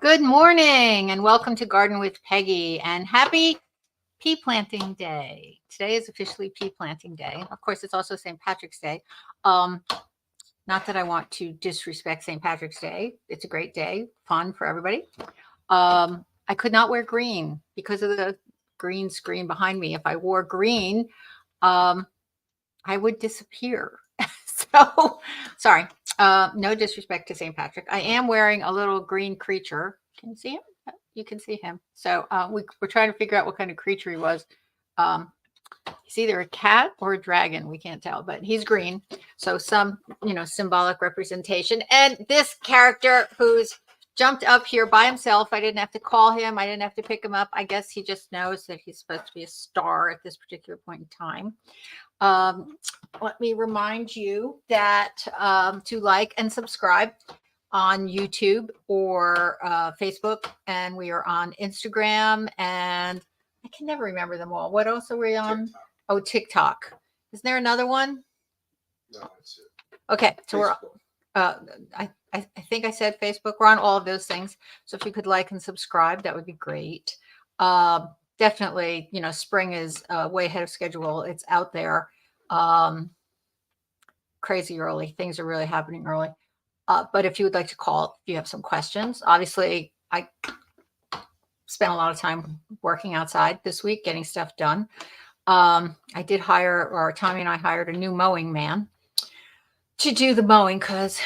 Good morning and welcome to Garden with Peggy and happy pea planting day. Today is officially pea planting day. Of course, it's also St. Patrick's Day. Not that I want to disrespect St. Patrick's Day. It's a great day, fun for everybody. I could not wear green because of the green screen behind me. If I wore green, I would disappear. So, sorry. No disrespect to St. Patrick. I am wearing a little green creature. Can you see him? You can see him. So we're trying to figure out what kind of creature he was. He's either a cat or a dragon. We can't tell, but he's green. So some, symbolic representation. And this character who's jumped up here by himself. I didn't have to call him. I didn't have to pick him up. I guess he just knows that he's supposed to be a star at this particular point in time. Let me remind you that to like and subscribe on YouTube or Facebook, and we are on Instagram, and I can never remember them all. What else are we on? TikTok. Oh, TikTok. Isn't there another one? No, that's it. Okay, so Facebook. I think I said Facebook. We're on all of those things. So if you could like and subscribe, that would be great. Definitely, spring is way ahead of schedule. It's out there crazy early. Things are really happening early. But if you would like to call, if you have some questions, obviously I spent a lot of time working outside this week, getting stuff done. I did Tommy and I hired a new mowing man to do the mowing because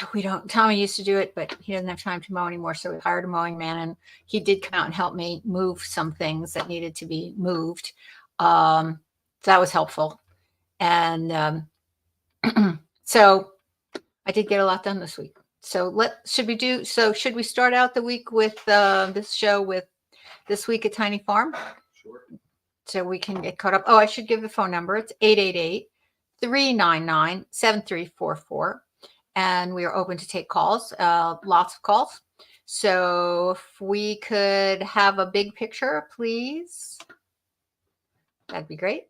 Tommy used to do it, but he doesn't have time to mow anymore. So we hired a mowing man, and he did come out and help me move some things that needed to be moved. So that was helpful. And so I did get a lot done this week. So should we start out the week with this show with This Week at Tiny Farm? Sure. So we can get caught up. Oh, I should give the phone number. It's 888-399-7344. And we are open to take calls, lots of calls. So if we could have a big picture, please, that'd be great.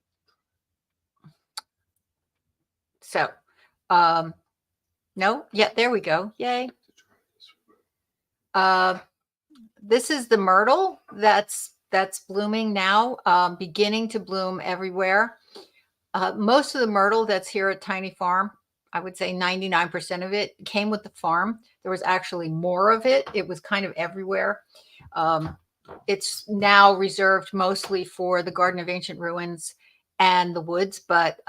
So, no, yeah, there we go. Yay. This is the myrtle that's blooming now, beginning to bloom everywhere. Most of the myrtle that's here at Tiny Farm, I would say 99% of it came with the farm. There was actually more of it. It was kind of everywhere. It's now reserved mostly for the Garden of Ancient Ruins and the woods, but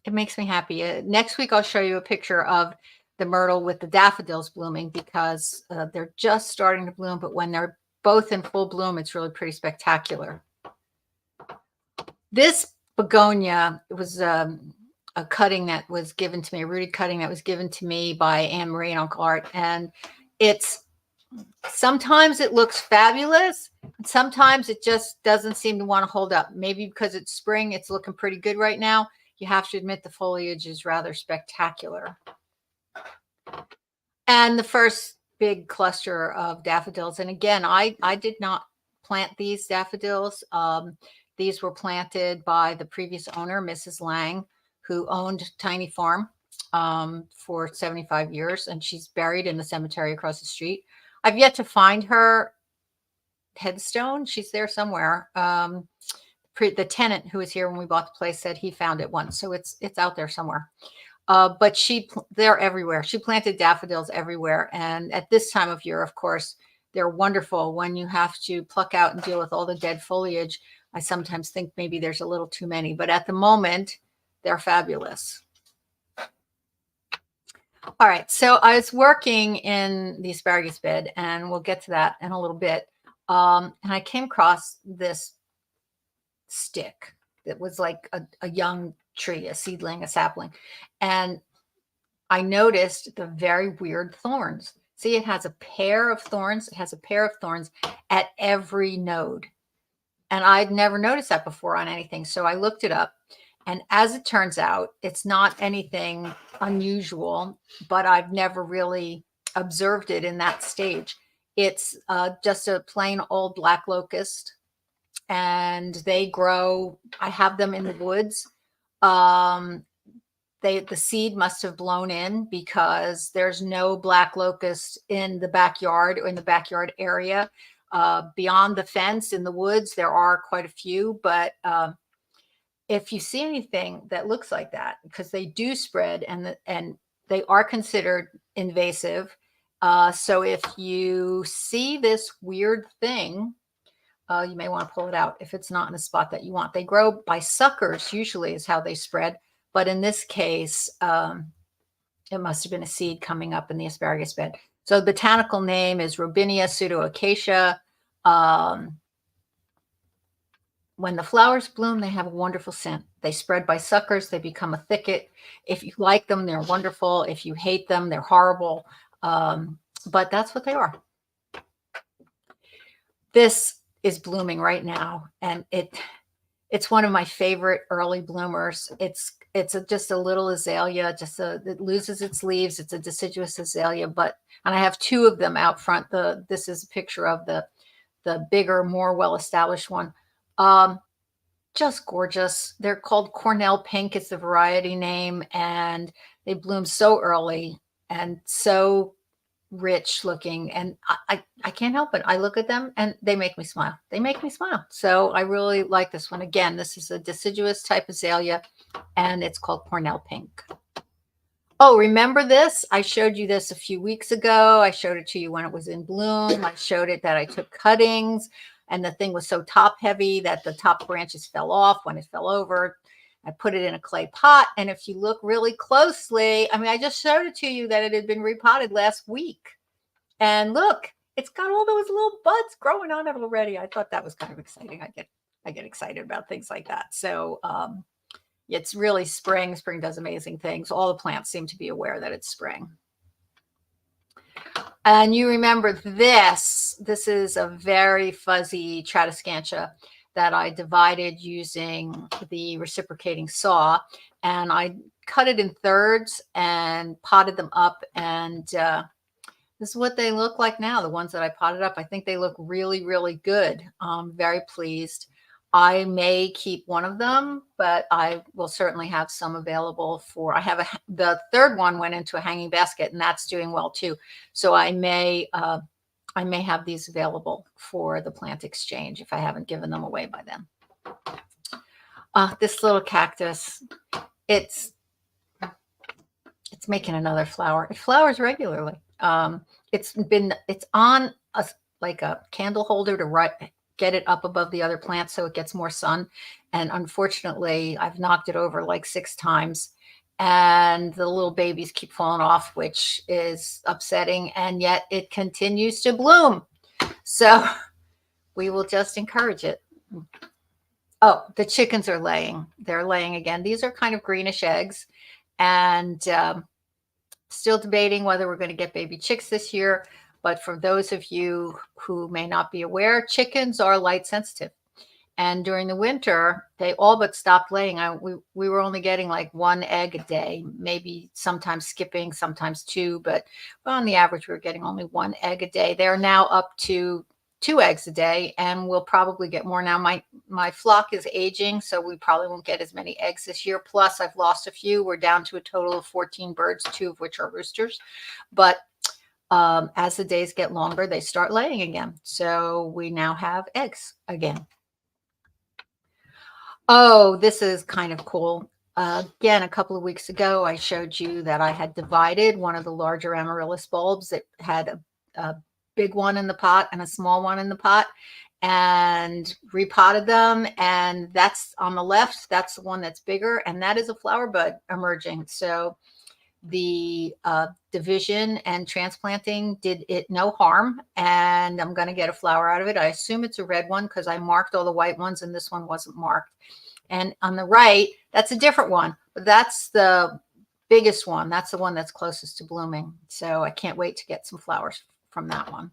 it makes me happy. Next week, I'll show you a picture of the myrtle with the daffodils blooming because they're just starting to bloom, but when they're both in full bloom, it's really pretty spectacular. This begonia was a cutting that was given to me, a rooted cutting that was given to me by Anne Marie and Uncle Art. And sometimes it looks fabulous, and sometimes it just doesn't seem to want to hold up. Maybe because it's spring, it's looking pretty good right now. You have to admit the foliage is rather spectacular. And the first big cluster of daffodils. And again, I did not plant these daffodils. These were planted by the previous owner, Mrs. Lang, who owned Tiny Farm for 75 years. And she's buried in the cemetery across the street. I've yet to find her headstone. She's there somewhere. The tenant who was here when we bought the place said he found it once. So it's out there somewhere. But they're everywhere. She planted daffodils everywhere. And at this time of year, of course, they're wonderful when you have to pluck out and deal with all the dead foliage. I sometimes think maybe there's a little too many, but at the moment, they're fabulous. All right. So I was working in the asparagus bed, and we'll get to that in a little bit. And I came across this stick that was like a young tree, a seedling, a sapling. And I noticed the very weird thorns. See, it has a pair of thorns. It has a pair of thorns at every node. And I'd never noticed that before on anything. So I looked it up. And as it turns out, it's not anything unusual, but I've never really observed it in that stage. It's just a plain old black locust. And they grow. I have them in the woods. the seed must have blown in because there's no black locust in the backyard or in the backyard area. Beyond the fence in the woods, there are quite a few, but if you see anything that looks like that, because they do spread and they are considered invasive. So if you see this weird thing, you may want to pull it out if it's not in a spot that you want. They grow by suckers, usually is how they spread. But in this case, it must have been a seed coming up in the asparagus bed. So the botanical name is Robinia pseudoacacia. When the flowers bloom, they have a wonderful scent. They spread by suckers. They become a thicket. If you like them, they're wonderful. If you hate them, they're horrible. But that's what they are. This is blooming right now, and it's one of my favorite early bloomers. It's just a little azalea, it loses its leaves. It's a deciduous azalea, and I have two of them out front. This is a picture of the bigger, more well-established one. Just gorgeous. They're called Cornell Pink. It's the variety name, and they bloom so early and so rich looking, and I can't help it. I look at them and they make me smile. They make me smile. So I really like this one. Again, this is a deciduous type azalea, and it's called Cornell Pink. Oh, remember this? I showed you this a few weeks ago. I showed it to you when it was in bloom. I showed it that I took cuttings, and the thing was so top heavy that the top branches fell off when it fell over. I put it in a clay pot, and if you look really closely, I mean, I just showed it to you that it had been repotted last week. And look, it's got all those little buds growing on it already. I thought that was kind of exciting. I get excited about things like that. So it's really spring. Spring does amazing things. All the plants seem to be aware that it's spring. And you remember this. This is a very fuzzy Tradescantia that I divided using the reciprocating saw, and I cut it in thirds and potted them up, and this is what they look like now, the ones that I potted up. I think they look really, really good. I'm very pleased. I may keep one of them, but I will certainly have some available for, the third one went into a hanging basket, and that's doing well too. So I may have these available for the plant exchange if I haven't given them away by then. This little cactus, it's making another flower. It flowers regularly. It's on like a candle holder to get it up above the other plants so it gets more sun. And unfortunately, I've knocked it over like 6 times, and the little babies keep falling off, which is upsetting. And yet it continues to bloom. So we will just encourage it. Oh, the chickens are laying. They're laying again. These are kind of greenish eggs, and still debating whether we're going to get baby chicks this year. But for those of you who may not be aware, chickens are light sensitive. And during the winter, they all but stopped laying. We were only getting like 1 egg a day, maybe sometimes skipping, sometimes 2. But on the average, we were getting only 1 egg a day. They're now up to 2 eggs a day, and we'll probably get more now. My flock is aging, so we probably won't get as many eggs this year. Plus, I've lost a few. We're down to a total of 14 birds, 2 of which are roosters. But as the days get longer, they start laying again. So we now have eggs again. Oh, this is kind of cool. Again, a couple of weeks ago, I showed you that I had divided one of the larger amaryllis bulbs. It had a big one in the pot and a small one in the pot, and repotted them. And that's on the left. That's the one that's bigger, and that is a flower bud emerging. So the division and transplanting did it no harm, and I'm going to get a flower out of it. I assume it's a red one because I marked all the white ones, and this one wasn't marked. And on the right, that's a different one, but that's the biggest one. That's the one that's closest to blooming. So I can't wait to get some flowers from that one.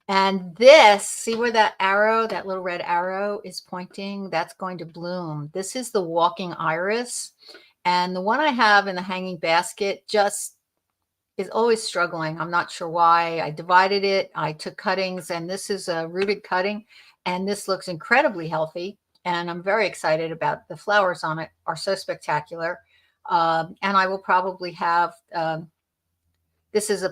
And this, see where that arrow, that little red arrow is pointing? That's going to bloom. This is the walking iris. And the one I have in the hanging basket just is always struggling. I'm not sure why. I divided it. I took cuttings, and this is a rooted cutting, and this looks incredibly healthy. and I'm very excited about the flowers on it are so spectacular. And I will probably have, this is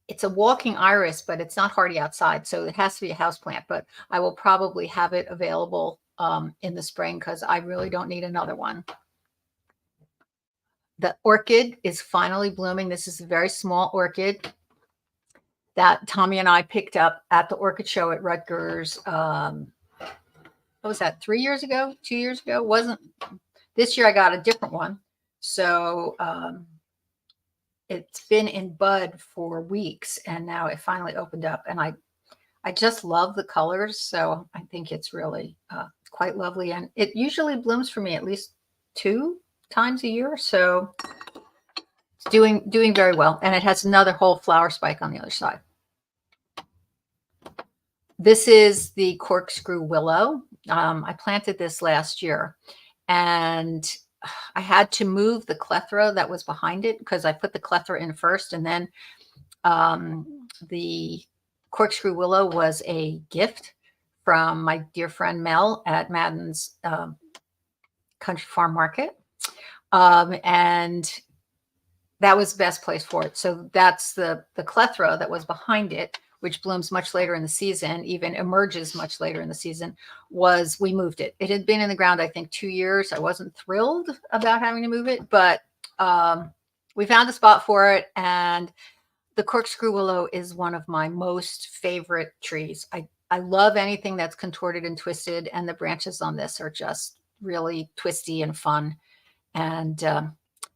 it's a walking iris, but it's not hardy outside. So it has to be a house plant, but I will probably have it available in the spring because I really don't need another one. The orchid is finally blooming. This is a very small orchid that Tommy and I picked up at the orchid show at Rutgers. What was that, 3 years ago, 2 years ago? Wasn't this year I got a different one. So it's been in bud for weeks and now it finally opened up, and I just love the colors. So I think it's really quite lovely, and it usually blooms for me at least 2 times a year. So it's doing very well, and it has another whole flower spike on the other side. This is the corkscrew willow. I planted this last year, and I had to move the clethra that was behind it because I put the clethra in first, and then the corkscrew willow was a gift from my dear friend Mel at Madden's Country Farm Market, and that was the best place for it. So that's the clethra that was behind it, which blooms much later in the season, even emerges much later in the season, we moved it. It had been in the ground, I think, 2 years. I wasn't thrilled about having to move it, but we found a spot for it. And the corkscrew willow is one of my most favorite trees. I love anything that's contorted and twisted, and the branches on this are just really twisty and fun. And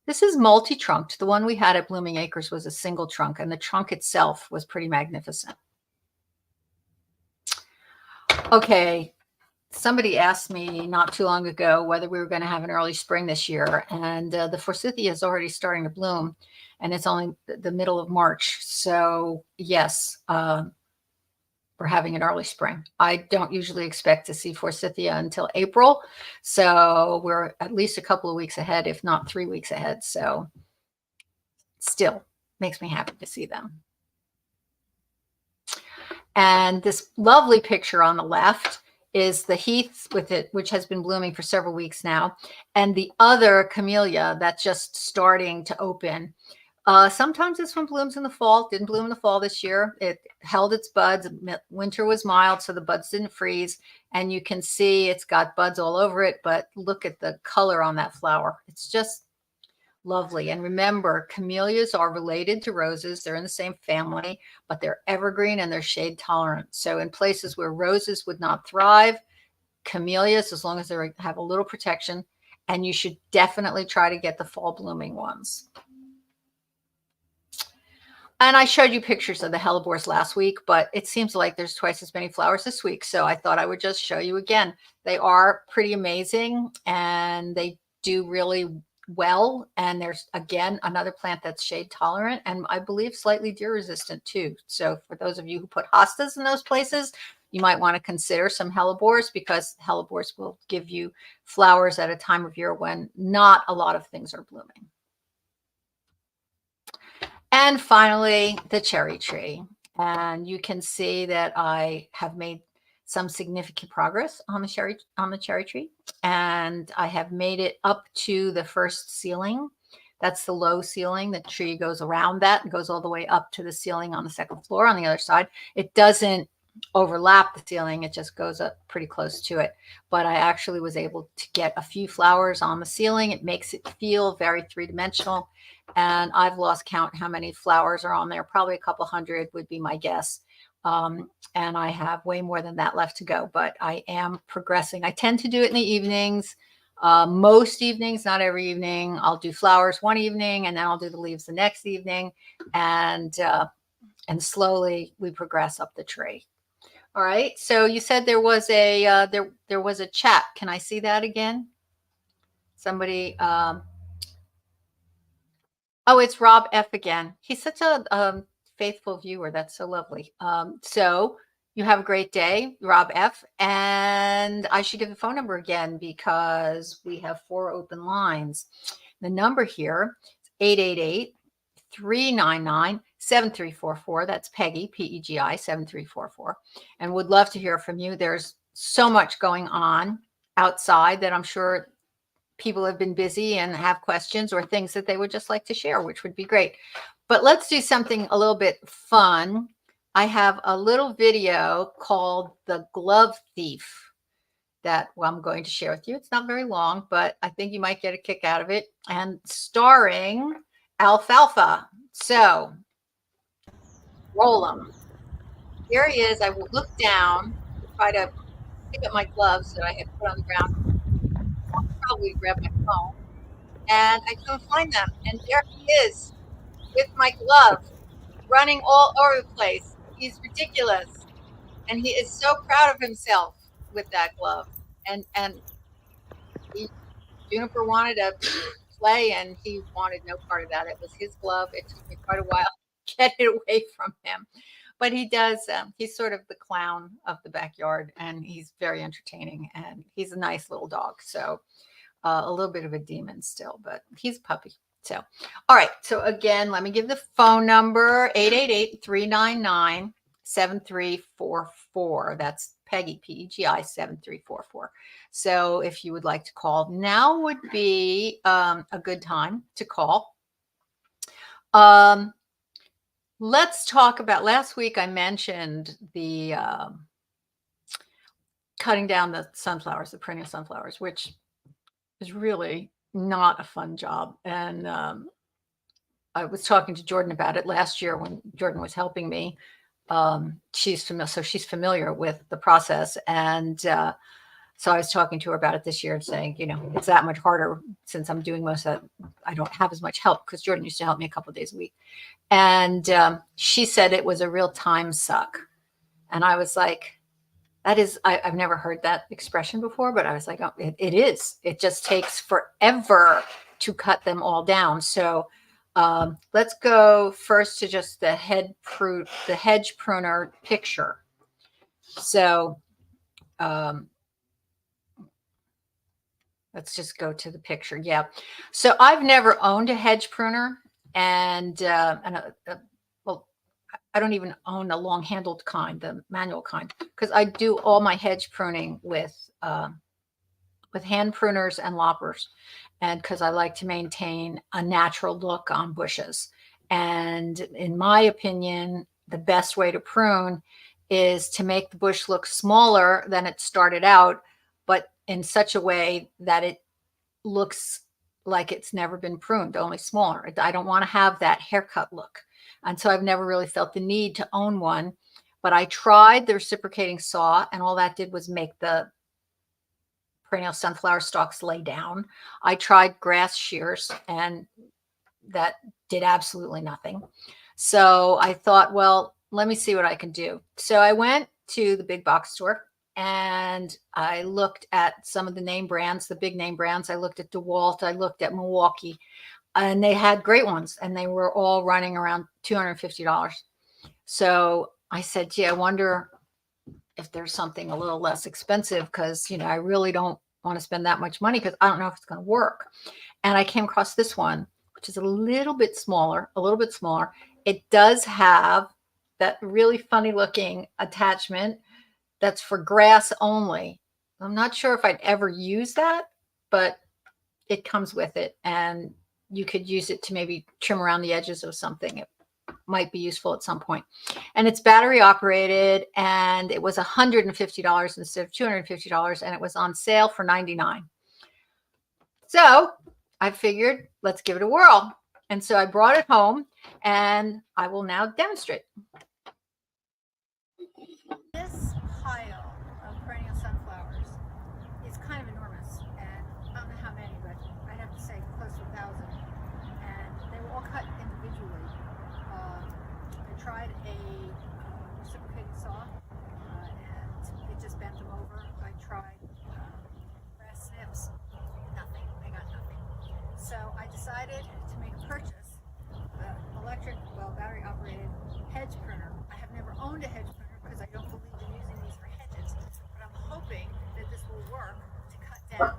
this is multi-trunked. The one we had at Blooming Acres was a single trunk, and the trunk itself was pretty magnificent. Okay, somebody asked me not too long ago whether we were going to have an early spring this year, and the forsythia is already starting to bloom, and it's only the middle of March. So yes, we're having an early spring. I don't usually expect to see forsythia until April. So we're at least a couple of weeks ahead, if not 3 weeks ahead. So still makes me happy to see them. And this lovely picture on the left is the heath with it, which has been blooming for several weeks now. And the other camellia that's just starting to open. Sometimes this one blooms in the fall. Didn't bloom in the fall this year. It held its buds. Winter was mild, so the buds didn't freeze. And you can see it's got buds all over it, but look at the color on that flower. It's just lovely. And remember, camellias are related to roses. They're in the same family, but they're evergreen and they're shade tolerant. So in places where roses would not thrive, camellias, as long as they have a little protection, and you should definitely try to get the fall blooming ones. And I showed you pictures of the hellebores last week, but it seems like there's twice as many flowers this week. So I thought I would just show you again. They are pretty amazing and they do really well. And there's, again, another plant that's shade tolerant and I believe slightly deer resistant too. So for those of you who put hostas in those places, you might want to consider some hellebores, because hellebores will give you flowers at a time of year when not a lot of things are blooming. And finally, the cherry tree. And you can see that I have made some significant progress on the cherry tree. And I have made it up to the first ceiling. That's the low ceiling. The tree goes around that and goes all the way up to the ceiling on the second floor on the other side. It doesn't overlap the ceiling. It just goes up pretty close to it. But I actually was able to get a few flowers on the ceiling. It makes it feel very three-dimensional. And I've lost count how many flowers are on there. Probably a couple hundred would be my guess. And I have way more than that left to go, but I am progressing. I tend to do it in the evenings. Most evenings, not every evening. I'll do flowers one evening and then I'll do the leaves the next evening. And slowly we progress up the tree. All right. So you said there was a there was a chat. Can I see that again? Somebody. Oh, it's Rob F again. He's such a faithful viewer. That's so lovely. So you have a great day, Rob F. And I should give the phone number again because we have 4 open lines. The number here is 888-399-7344. That's Peggy, P-E-G-I, 7344. And would love to hear from you. There's so much going on outside that I'm sure people have been busy and have questions or things that they would just like to share, which would be great. But let's do something a little bit fun. I have a little video called The Glove Thief that I'm going to share with you. It's not very long, but I think you might get a kick out of it, and starring Alfalfa. So roll them. Here he is. I looked down to try to pick up my gloves that I had put on the ground. I'll probably grab my phone, and I couldn't find them. And there he is with my glove, running all over the place. He's ridiculous, and he is so proud of himself with that glove. And he, Juniper wanted to play, and he wanted no part of that. It was his glove. It took me quite a while to get it away from him. But he does, he's sort of the clown of the backyard, and he's very entertaining, and he's a nice little dog. So a little bit of a demon still, but he's a puppy. So, all right. So again, let me give the phone number, 888-399-7344. That's Peggy, Pegi, 7344. So if you would like to call, now would be a good time to call. Let's talk about, last week I mentioned the cutting down the sunflowers, the perennial sunflowers, which is really not a fun job. And I was talking to Jordan about it last year when Jordan was helping me. She's familiar with the process. And so I was talking to her about it this year and saying, it's that much harder since I'm doing most of that. I don't have as much help because Jordan used to help me a couple of days a week. And she said it was a real time suck. And I was like, I've never heard that expression before, but I was like, oh, it is. It just takes forever to cut them all down. So let's go first to just the hedge pruner picture. So let's just go to the picture. Yeah. So I've never owned a hedge pruner, and well, I don't even own a long-handled kind, the manual kind, because I do all my hedge pruning with hand pruners and loppers, and because I like to maintain a natural look on bushes. And in my opinion, the best way to prune is to make the bush look smaller than it started out, but in such a way that it looks like it's never been pruned, only smaller. I don't want to have that haircut look. And so I've never really felt the need to own one, but I tried the reciprocating saw, and all that did was make the perennial sunflower stalks lay down. I tried grass shears, and that did absolutely nothing. So I thought, well, let me see what I can do. So I went to the big box store and I looked at some of the name brands, the big name brands. I looked at DeWalt, I looked at Milwaukee, and they had great ones, and they were all running around $250. So I said, gee, I wonder if there's something a little less expensive, because I really don't want to spend that much money because I don't know if it's going to work. And I came across this one, which is a little bit smaller. It does have that really funny looking attachment that's for grass only. I'm not sure if I'd ever use that, but it comes with it, and you could use it to maybe trim around the edges of something. It might be useful at some point. And it's battery operated, and it was $150 instead of $250, and it was on sale for $99. So I figured, let's give it a whirl. And so I brought it home, and I will now demonstrate. This pile of perennial sunflowers is kind of enormous, and I don't know how many, but I'd have to say close to 1,000. And they were all cut individually. I tried a reciprocating saw, and it just bent them over. I tried grass snips, nothing. I got nothing. So I decided to make a purchase, electric, battery operated hedge pruner. I have never owned a hedge pruner because I don't believe in using these for hedges, but I'm hoping that this will work to cut down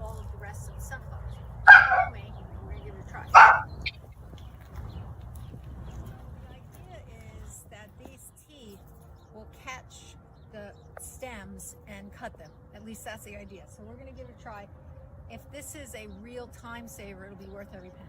all of the rest of the sunflowers. Follow me, we're going to give it a try. The idea is that these teeth will catch the stems and that's the idea. So we're going to give it a try. If this is a real time saver, it'll be worth every penny.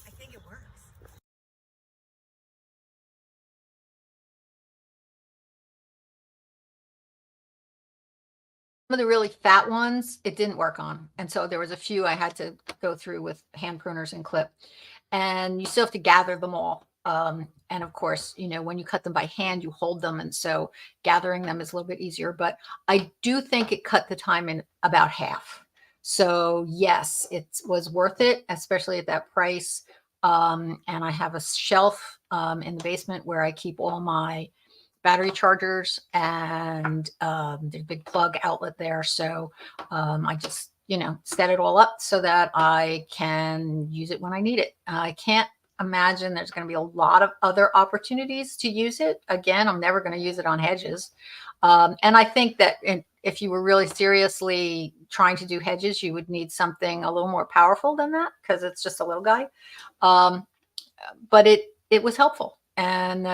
I think it works. Some of the really fat ones, it didn't work on. And so there was a few I had to go through with hand pruners and clip. And you still have to gather them all. And of course, you know, when you cut them by hand, you hold them. And so gathering them is a little bit easier. But I do think it cut the time in about half. So yes, it was worth it, especially at that price. And I have a shelf in the basement where I keep all my battery chargers, and there's a big plug outlet there. So I just, you know, set it all up so that I can use it when I need it. I can't imagine there's going to be a lot of other opportunities to use it. Again, I'm never going to use it on hedges. And I think that if you were really seriously trying to do hedges, you would need something a little more powerful than that, because it's just a little guy. But it was helpful. And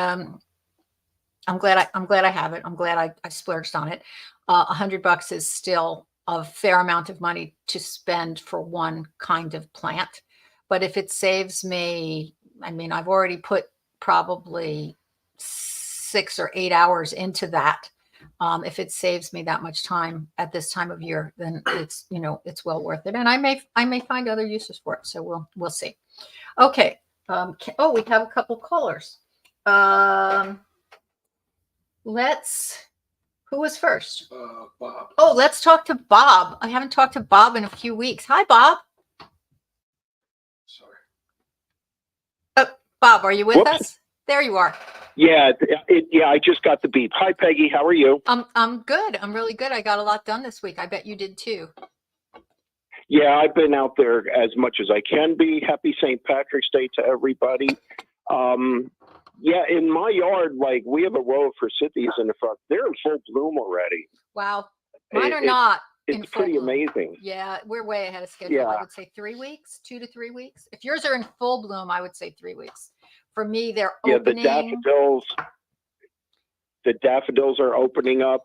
I'm glad I have it. I'm glad I splurged on it. $100 is still a fair amount of money to spend for one kind of plant. But if it saves me, I mean, I've already put probably 6 or 8 hours into that. If it saves me that much time at this time of year, then it's, you know, it's well worth it. And I may find other uses for it. So we'll see. Okay. Oh, we have a couple callers. Who was first? Bob. Oh, let's talk to Bob. I haven't talked to Bob in a few weeks. Hi, Bob. Sorry. Bob, are you with us? There you are. Yeah, I just got the beep. Hi, Peggy. How are you? I'm good. I'm really good. I got a lot done this week. I bet you did too. Yeah, I've been out there as much as I can be. Happy St. Patrick's Day to everybody. Yeah, in my yard, like, we have a row of forsythias in the front. They're in full bloom already. Wow. Mine are not. It's pretty amazing. Yeah, we're way ahead of schedule. Yeah. I would say 3 weeks, 2 to 3 weeks. If yours are in full bloom, I would say 3 weeks. For me, they're opening. The daffodils are opening up.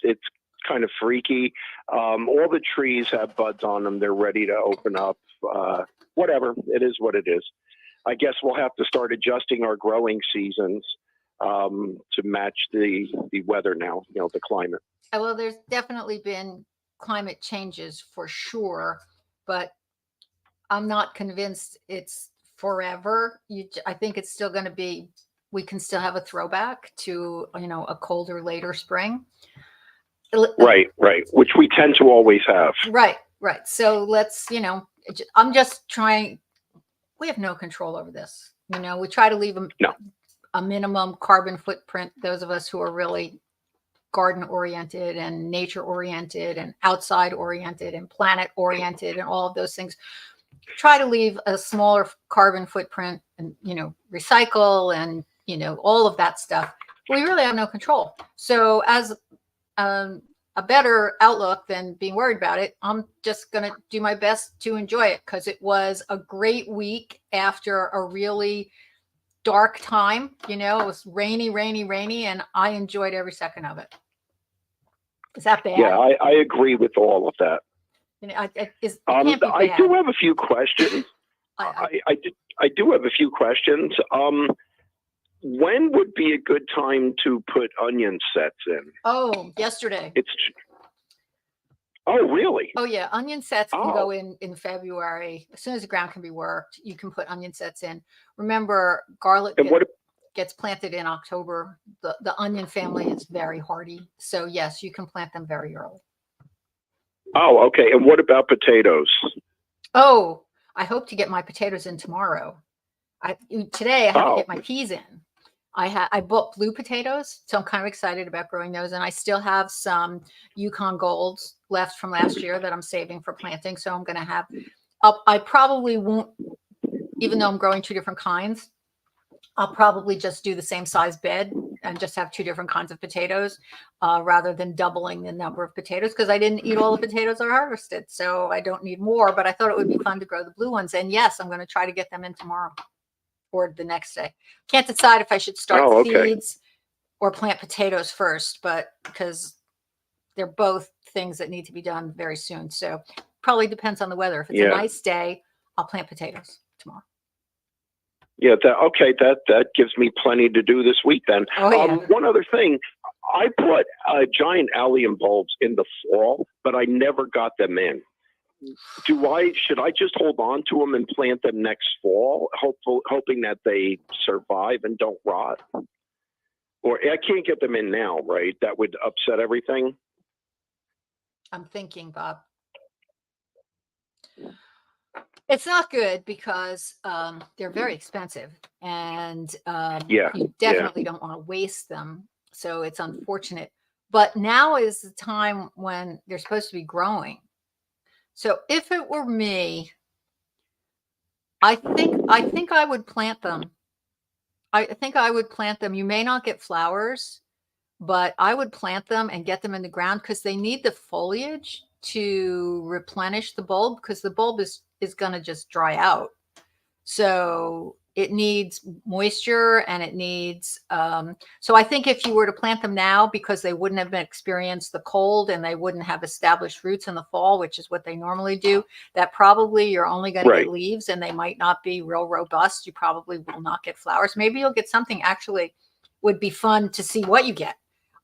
It's kind of freaky. All the trees have buds on them. They're ready to open up. Whatever. It is what it is. I guess we'll have to start adjusting our growing seasons to match the weather now, you know, the climate. Well, there's definitely been climate changes for sure, but I'm not convinced it's forever. I think it's still going to be, we can still have a throwback to, you know, a colder, later spring. Right. Which we tend to always have. Right. So let's, you know, I'm just trying, we have no control over this. You know, we try to leave a minimum carbon footprint. Those of us who are really garden oriented and nature oriented and outside oriented and planet oriented and all of those things, try to leave a smaller carbon footprint and, you know, recycle and, you know, all of that stuff. We really have no control. So as a better outlook than being worried about it, I'm just going to do my best to enjoy it, because it was a great week after a really dark time. You know, it was rainy, and I enjoyed every second of it. Is that bad? Yeah, I agree with all of that. You know, it can't be bad. I do have a few questions. I do have a few questions. When would be a good time to put onion sets in? Oh, yesterday. Oh, really? Oh, yeah. Onion sets can go in February. As soon as the ground can be worked, you can put onion sets in. Remember, garlic gets planted in October. The onion family is very hardy. So, yes, you can plant them very early. Oh, okay. And what about potatoes? Oh, I hope to get my potatoes in tomorrow. Today I had to get my peas in. I bought blue potatoes, so I'm kind of excited about growing those. And I still have some Yukon Golds left from last year that I'm saving for planting. So I'm going to have I probably won't even though I'm growing two different kinds, I'll probably just do the same size bed and just have two different kinds of potatoes rather than doubling the number of potatoes, because I didn't eat all the potatoes I harvested. So I don't need more, but I thought it would be fun to grow the blue ones. And yes, I'm going to try to get them in tomorrow or the next day. Can't decide if I should start seeds or plant potatoes first, but because they're both things that need to be done very soon. So probably depends on the weather. If it's a nice day, I'll plant potatoes tomorrow. Yeah, that gives me plenty to do this week then. One other thing, I put giant allium bulbs in the fall, but I never got them in. Should I just hold on to them and plant them next fall, hoping that they survive and don't rot? Or I can't get them in now, right? That would upset everything. I'm thinking, Bob. It's not good because they're very expensive, and you definitely don't want to waste them. So it's unfortunate. But now is the time when they're supposed to be growing. So if it were me, I think I would plant them. I think I would plant them. You may not get flowers, but I would plant them and get them in the ground because they need the foliage to replenish the bulb, because the bulb is going to just dry out. So it needs moisture and it needs, so I think if you were to plant them now, because they wouldn't have experienced the cold and they wouldn't have established roots in the fall, which is what they normally do, that probably you're only going to get leaves and they might not be real robust. You probably will not get flowers. Maybe you'll get something. Actually would be fun to see what you get.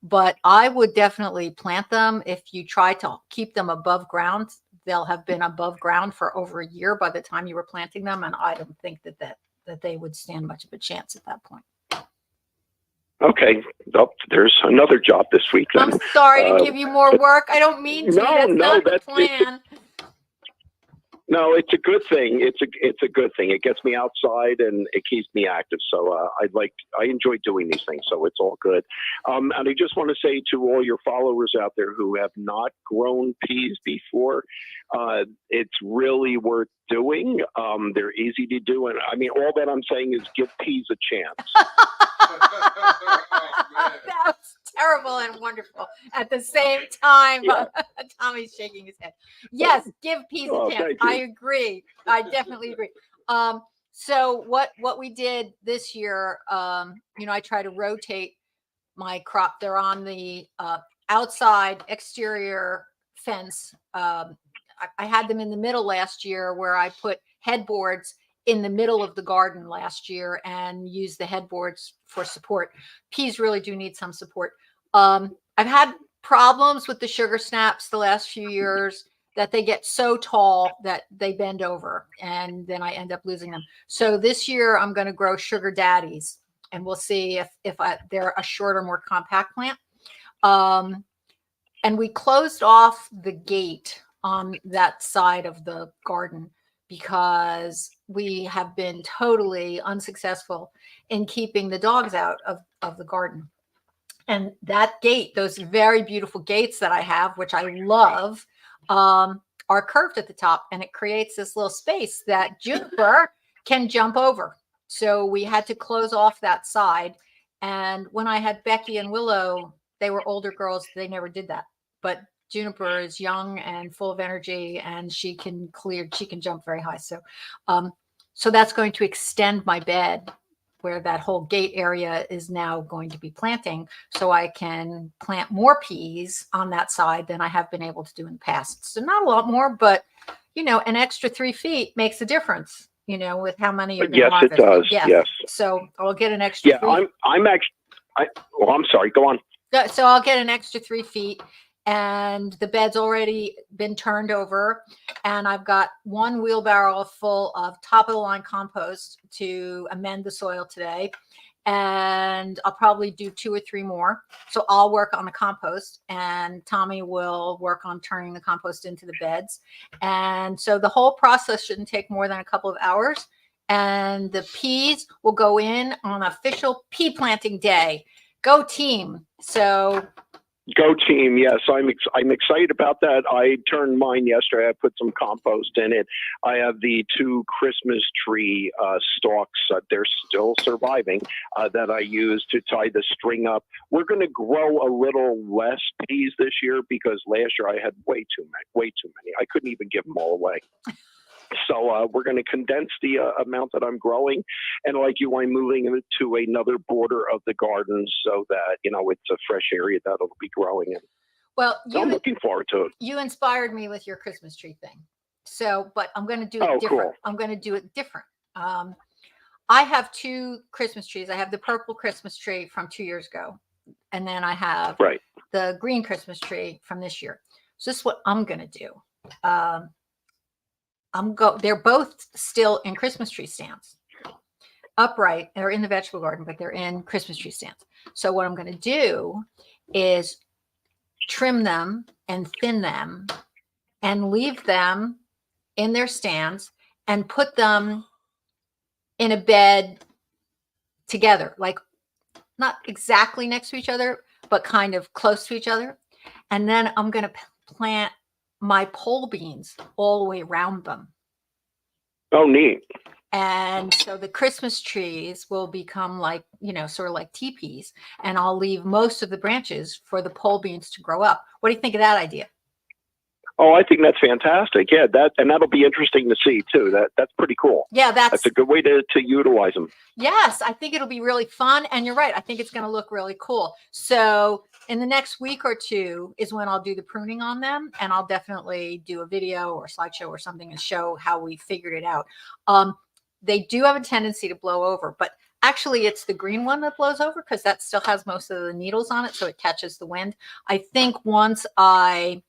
But I would definitely plant them. If you try to keep them above ground, they'll have been above ground for over a year by the time you were planting them. And I don't think that they would stand much of a chance at that point. Okay. Oh, there's another job this week then. I'm sorry to give you more work. I don't mean to. That's not the plan. No, it's a good thing. It's a good thing. It gets me outside and it keeps me active. So I enjoy doing these things. So it's all good. And I just want to say to all your followers out there who have not grown peas before, it's really worth doing. They're easy to do, and I mean, all that I'm saying is give peas a chance. That was terrible and wonderful at the same time. Yeah. Tommy's shaking his head. Yes, give peas a chance. I agree. I definitely agree. So what we did this year, I try to rotate my crop. They're on the outside exterior fence. I had them in the middle last year, where I put headboards in the middle of the garden last year and use the headboards for support. Peas really do need some support. I've had problems with the sugar snaps the last few years, that they get so tall that they bend over and then I end up losing them. So this year I'm going to grow sugar daddies, and we'll see if they're a shorter, more compact plant. And we closed off the gate on that side of the garden because we have been totally unsuccessful in keeping the dogs out of the garden. And that gate, those very beautiful gates that I have, which I love, are curved at the top, and it creates this little space that Juniper can jump over. So we had to close off that side. And when I had Becky and Willow, they were older girls. They never did that. But Juniper is young and full of energy, and she can jump very high. So, so that's going to extend my bed, where that whole gate area is now going to be planting, so I can plant more peas on that side than I have been able to do in the past. So not a lot more, but an extra 3 feet makes a difference, with how many you're going to harvest. Yes, it does. Yes. So I'll get an extra 3 feet. I'm sorry, go on. So I'll get an extra 3 feet, and the bed's already been turned over, and I've got 1 wheelbarrow full of top of the line compost to amend the soil today. And I'll probably do 2 or 3 more. So I'll work on the compost, and Tommy will work on turning the compost into the beds. And so the whole process shouldn't take more than a couple of hours. And the peas will go in on official pea planting day. Go team. So Go team! Yes, I'm excited about that. I turned mine yesterday. I put some compost in it. I have the 2 Christmas tree stalks. They're still surviving. That I use to tie the string up. We're going to grow a little less peas this year because last year I had way too many. I couldn't even give them all away. So we're going to condense the amount that I'm growing, and like you, I'm moving into another border of the garden so that it's a fresh area that'll be growing in. Well, So I'm looking forward to it. You inspired me with your Christmas tree thing. So, but I'm going to do it different. Cool. I'm going to do it different. I have 2 Christmas trees. I have the purple Christmas tree from 2 years ago, and then I have the green Christmas tree from this year. So this is what I'm going to do. They're both still in Christmas tree stands, upright. They're in the vegetable garden, but they're in Christmas tree stands. So what I'm going to do is trim them and thin them and leave them in their stands and put them in a bed together, like not exactly next to each other, but kind of close to each other. And then I'm going to plant my pole beans all the way around them. Oh, neat. And so the Christmas trees will become like, sort of like teepees, and I'll leave most of the branches for the pole beans to grow up. What do you think of that idea? Oh, I think that's fantastic. Yeah, that'll be interesting to see too. That's pretty cool. Yeah, that's a good way to utilize them. Yes, I think it'll be really fun. And you're right. I think it's going to look really cool. So in the next week or 2 is when I'll do the pruning on them. And I'll definitely do a video or a slideshow or something and show how we figured it out. They do have a tendency to blow over, but actually it's the green one that blows over because that still has most of the needles on it. So it catches the wind. I think once I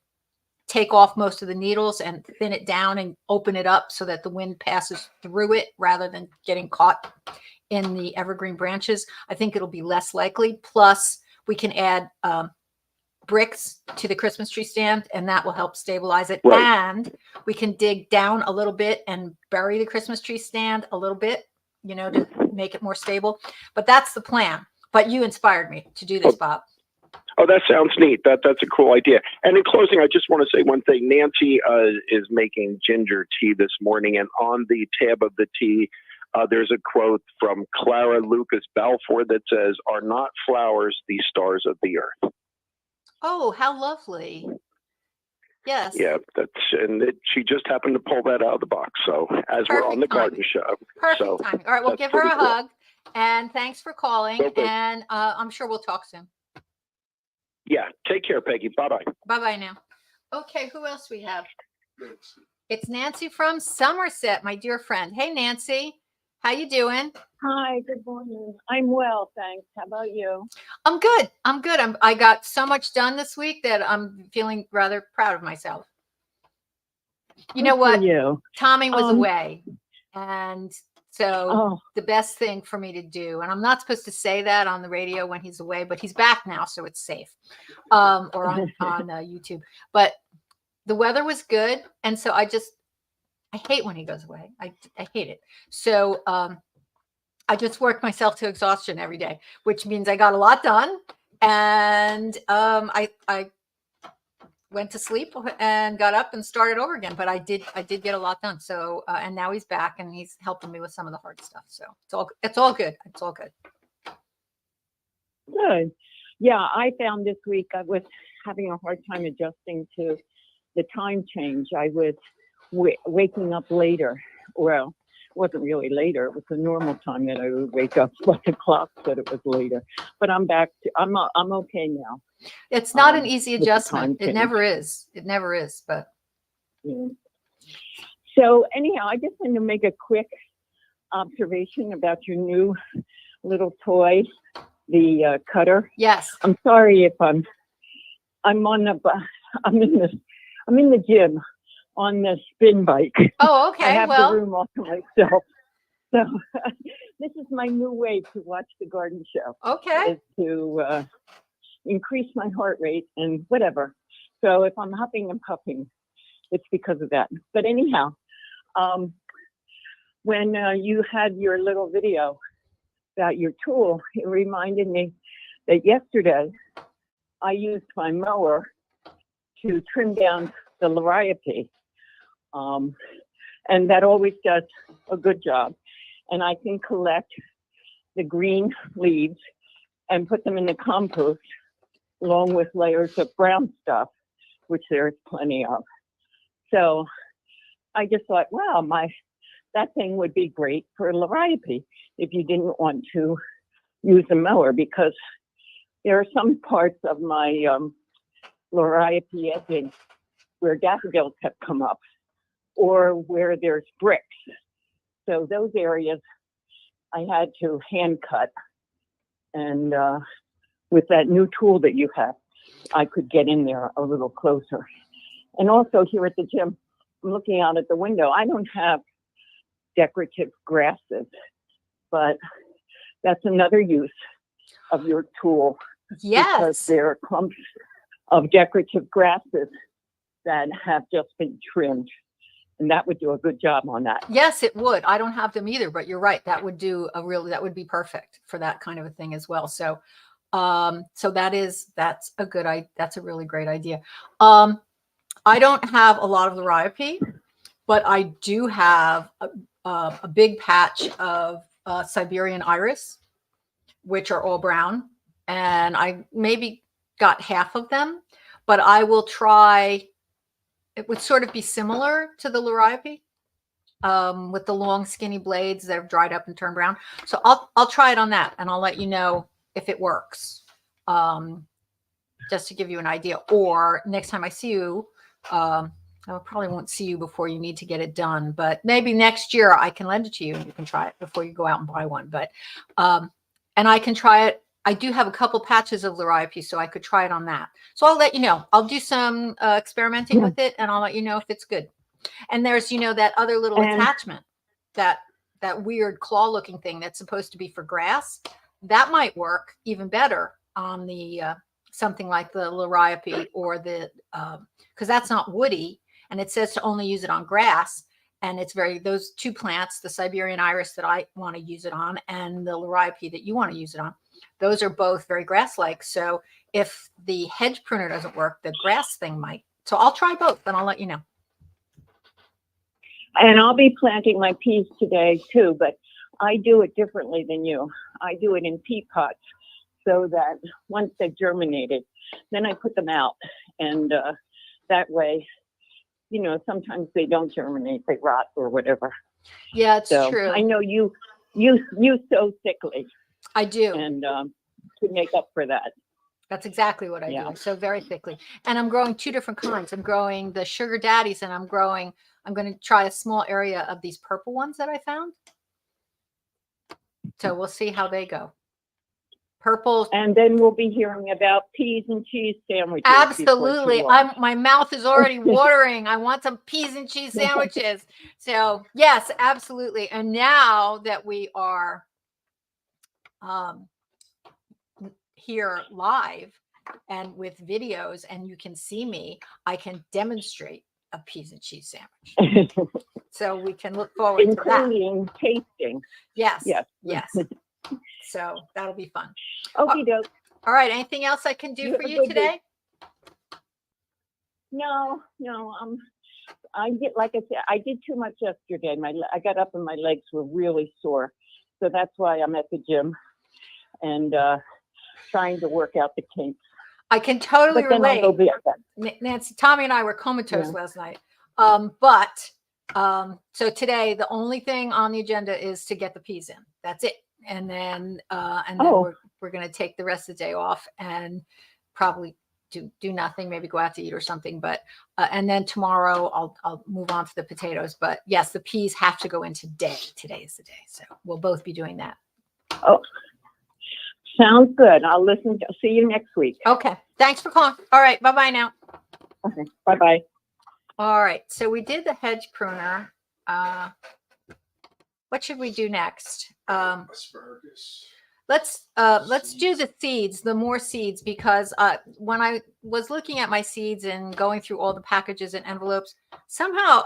take off most of the needles and thin it down and open it up so that the wind passes through it rather than getting caught in the evergreen branches, I think it'll be less likely. Plus, we can add bricks to the Christmas tree stand, and that will help stabilize it. Right. And we can dig down a little bit and bury the Christmas tree stand a little bit, to make it more stable. But that's the plan. But you inspired me to do this, Bob. Oh, that sounds neat. That's a cool idea. And in closing, I just want to say one thing. Nancy is making ginger tea this morning, and on the tab of the tea, there's a quote from Clara Lucas Balfour that says, "Are not flowers the stars of the earth?" Oh, how lovely. Yes. Yeah, she just happened to pull that out of the box. So as we're on the garden show. Perfect timing. All right, we'll give her a hug. And thanks for calling. Okay. And I'm sure we'll talk soon. Yeah. Take care, Peggy. Bye-bye. Bye-bye now. Okay, who else we have? It's Nancy from Somerset, my dear friend. Hey, Nancy. How you doing? Hi, good morning. I'm well, thanks. How about you? I'm good. I got so much done this week that I'm feeling rather proud of myself. You know what? Tommy was away. And so the best thing for me to do, and I'm not supposed to say that on the radio when he's away, but he's back now, so it's safe, or on YouTube. But the weather was good, and so I hate when he goes away. I hate it. So I just work myself to exhaustion every day, which means I got a lot done, and I went to sleep and got up and started over again. But I did get a lot done. So and now he's back and he's helping me with some of the hard stuff. So it's all good. It's all good. Good. Yeah, I found this week I was having a hard time adjusting to the time change. I was waking up later. Well, it wasn't really later. It was the normal time that I would wake up, but the clock said it was later. But I'm back. I'm okay now. It's not an easy adjustment. It never is. It never is. But yeah. So anyhow, I just wanted to make a quick observation about your new little toy, the cutter. Yes. I'm sorry if I'm in the gym on the spin bike. Oh, okay. I have the room all to myself. So this is my new way to watch the garden show. Okay. Is to increase my heart rate and whatever. So if I'm huffing and puffing, it's because of that. But anyhow, when you had your little video about your tool, it reminded me that yesterday I used my mower to trim down the liriope. And that always does a good job. And I can collect the green leaves and put them in the compost along with layers of brown stuff, which there's plenty of. So I just thought, wow, that thing would be great for liriope if you didn't want to use a mower, because there are some parts of my liriope edging where daffodils have come up or where there's bricks. So those areas I had to hand cut. And with that new tool that you have, I could get in there a little closer. And also here at the gym, I'm looking out at the window. I don't have decorative grasses, but that's another use of your tool. Because Yes. there are clumps of decorative grasses that have just been trimmed. And that would do a good job on that. Yes, it would. I don't have them either, but you're right. That would that would be perfect for that kind of a thing as well. So, that's a really great idea. I don't have a lot of liriope, but I do have a big patch of Siberian iris, which are all brown, and I maybe got half of them, but I will try. It would sort of be similar to the liriope, with the long skinny blades that have dried up and turned brown. So I'll try it on that, and I'll let you know if it works, just to give you an idea. Or next time I see you, I probably won't see you before you need to get it done, but maybe next year I can lend it to you and you can try it before you go out and buy one. But and I can try it. I do have a couple patches of liriope, so I could try it on that. So I'll let you know. I'll do some experimenting with it, and I'll let you know if it's good. And there's, that other little attachment, that weird claw looking thing that's supposed to be for grass. That might work even better on the something like the liriope or the, because that's not woody, and it says to only use it on grass. And it's those two plants, the Siberian iris that I want to use it on, and the liriope that you want to use it on, those are both very grass-like. So if the hedge pruner doesn't work, the grass thing might. So I'll try both, and I'll let you know. And I'll be planting my peas today too, but I do it differently than you. I do it in pea pots, so that once they've germinated, then I put them out. And that way, sometimes they don't germinate, they rot or whatever. Yeah, it's true. I know you sow thickly. I do. And to make up for that. That's exactly what I do. I sow very thickly. And I'm growing two different kinds. I'm growing the sugar daddies, and I'm going to try a small area of these purple ones that I found. So we'll see how they go. Purple. And then we'll be hearing about peas and cheese sandwiches. Absolutely. My mouth is already watering. I want some peas and cheese sandwiches. So yes, absolutely. And now that we are here live and with videos, and you can see me, I can demonstrate a peas and cheese sandwich. So we can look forward to that. Including tasting. Yes. So that'll be fun. Okie doke. All right. Anything else I can do for you today? No. I did too much yesterday. I got up and my legs were really sore. So that's why I'm at the gym and trying to work out the kinks. I can totally relate. Nancy, Tommy and I were comatose last night. So today the only thing on the agenda is to get the peas in. That's it. And then we're going to take the rest of the day off and probably do nothing, maybe go out to eat or something. But and then tomorrow I'll move on to the potatoes. But yes, the peas have to go in today. Today is the day. So we'll both be doing that. Oh, sounds good. I'll listen. See you next week. Okay. Thanks for calling. All right. Bye-bye now. Okay. Bye-bye. All right. So we did the hedge pruner. What should we do next? Asparagus. Let's do the seeds, the more seeds, because when I was looking at my seeds and going through all the packages and envelopes, somehow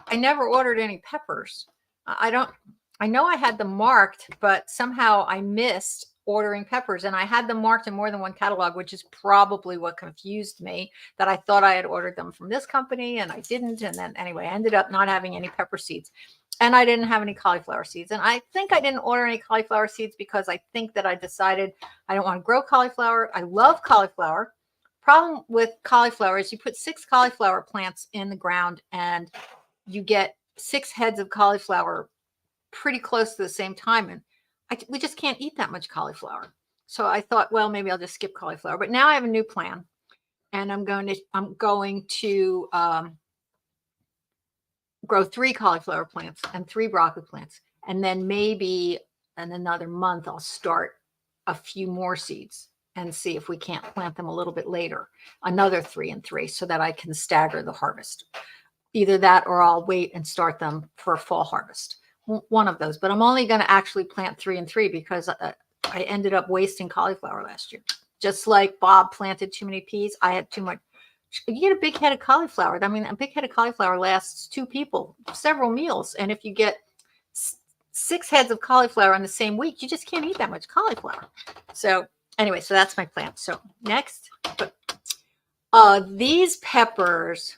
I never ordered any peppers. I know I had them marked, but somehow I missed ordering peppers, and I had them marked in more than one catalog, which is probably what confused me, that I thought I had ordered them from this company and I didn't. And then anyway, I ended up not having any pepper seeds, and I didn't have any cauliflower seeds. And I think I didn't order any cauliflower seeds because I think that I decided I don't want to grow cauliflower. I love cauliflower. Problem with cauliflower is you put 6 cauliflower plants in the ground and you get 6 heads of cauliflower pretty close to the same time. And we just can't eat that much cauliflower. So I thought, well, maybe I'll just skip cauliflower. But now I have a new plan, and I'm going to grow 3 cauliflower plants and 3 broccoli plants. And then maybe in another month, I'll start a few more seeds and see if we can't plant them a little bit later, another 3 and 3, so that I can stagger the harvest. Either that or I'll wait and start them for fall harvest. One of those, but I'm only going to actually plant 3 and 3 because I ended up wasting cauliflower last year. Just like Bob planted too many peas, I had too much. You get a big head of cauliflower. I mean, a big head of cauliflower lasts 2 people, several meals. And if you get 6 heads of cauliflower in the same week, you just can't eat that much cauliflower. So anyway, so that's my plan. So next, these peppers,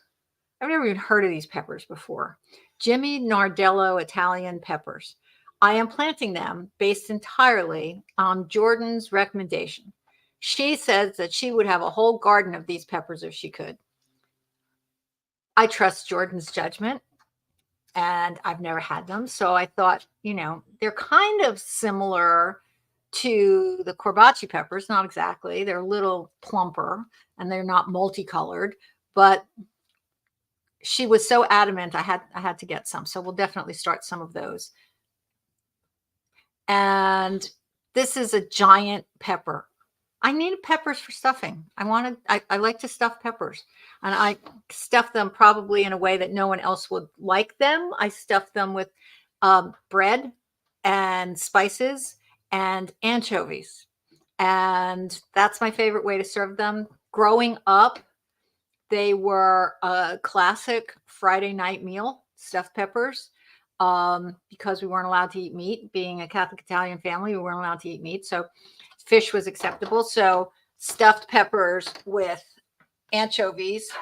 I've never even heard of these peppers before. Jimmy Nardello Italian peppers. I am planting them based entirely on Jordan's recommendation. She says that she would have a whole garden of these peppers if she could. I trust Jordan's judgment, and I've never had them. So I thought, they're kind of similar to the Corbaci peppers. Not exactly. They're a little plumper and they're not multicolored, but she was so adamant I had to get some. So we'll definitely start some of those. And this is a giant pepper. I need peppers for stuffing. I like to stuff peppers, and I stuff them probably in a way that no one else would like them. I stuff them with bread and spices and anchovies. And that's my favorite way to serve them. Growing up, they were a classic Friday night meal, stuffed peppers, because we weren't allowed to eat meat. Being a Catholic Italian family, we weren't allowed to eat meat. So fish was acceptable. So stuffed peppers with anchovies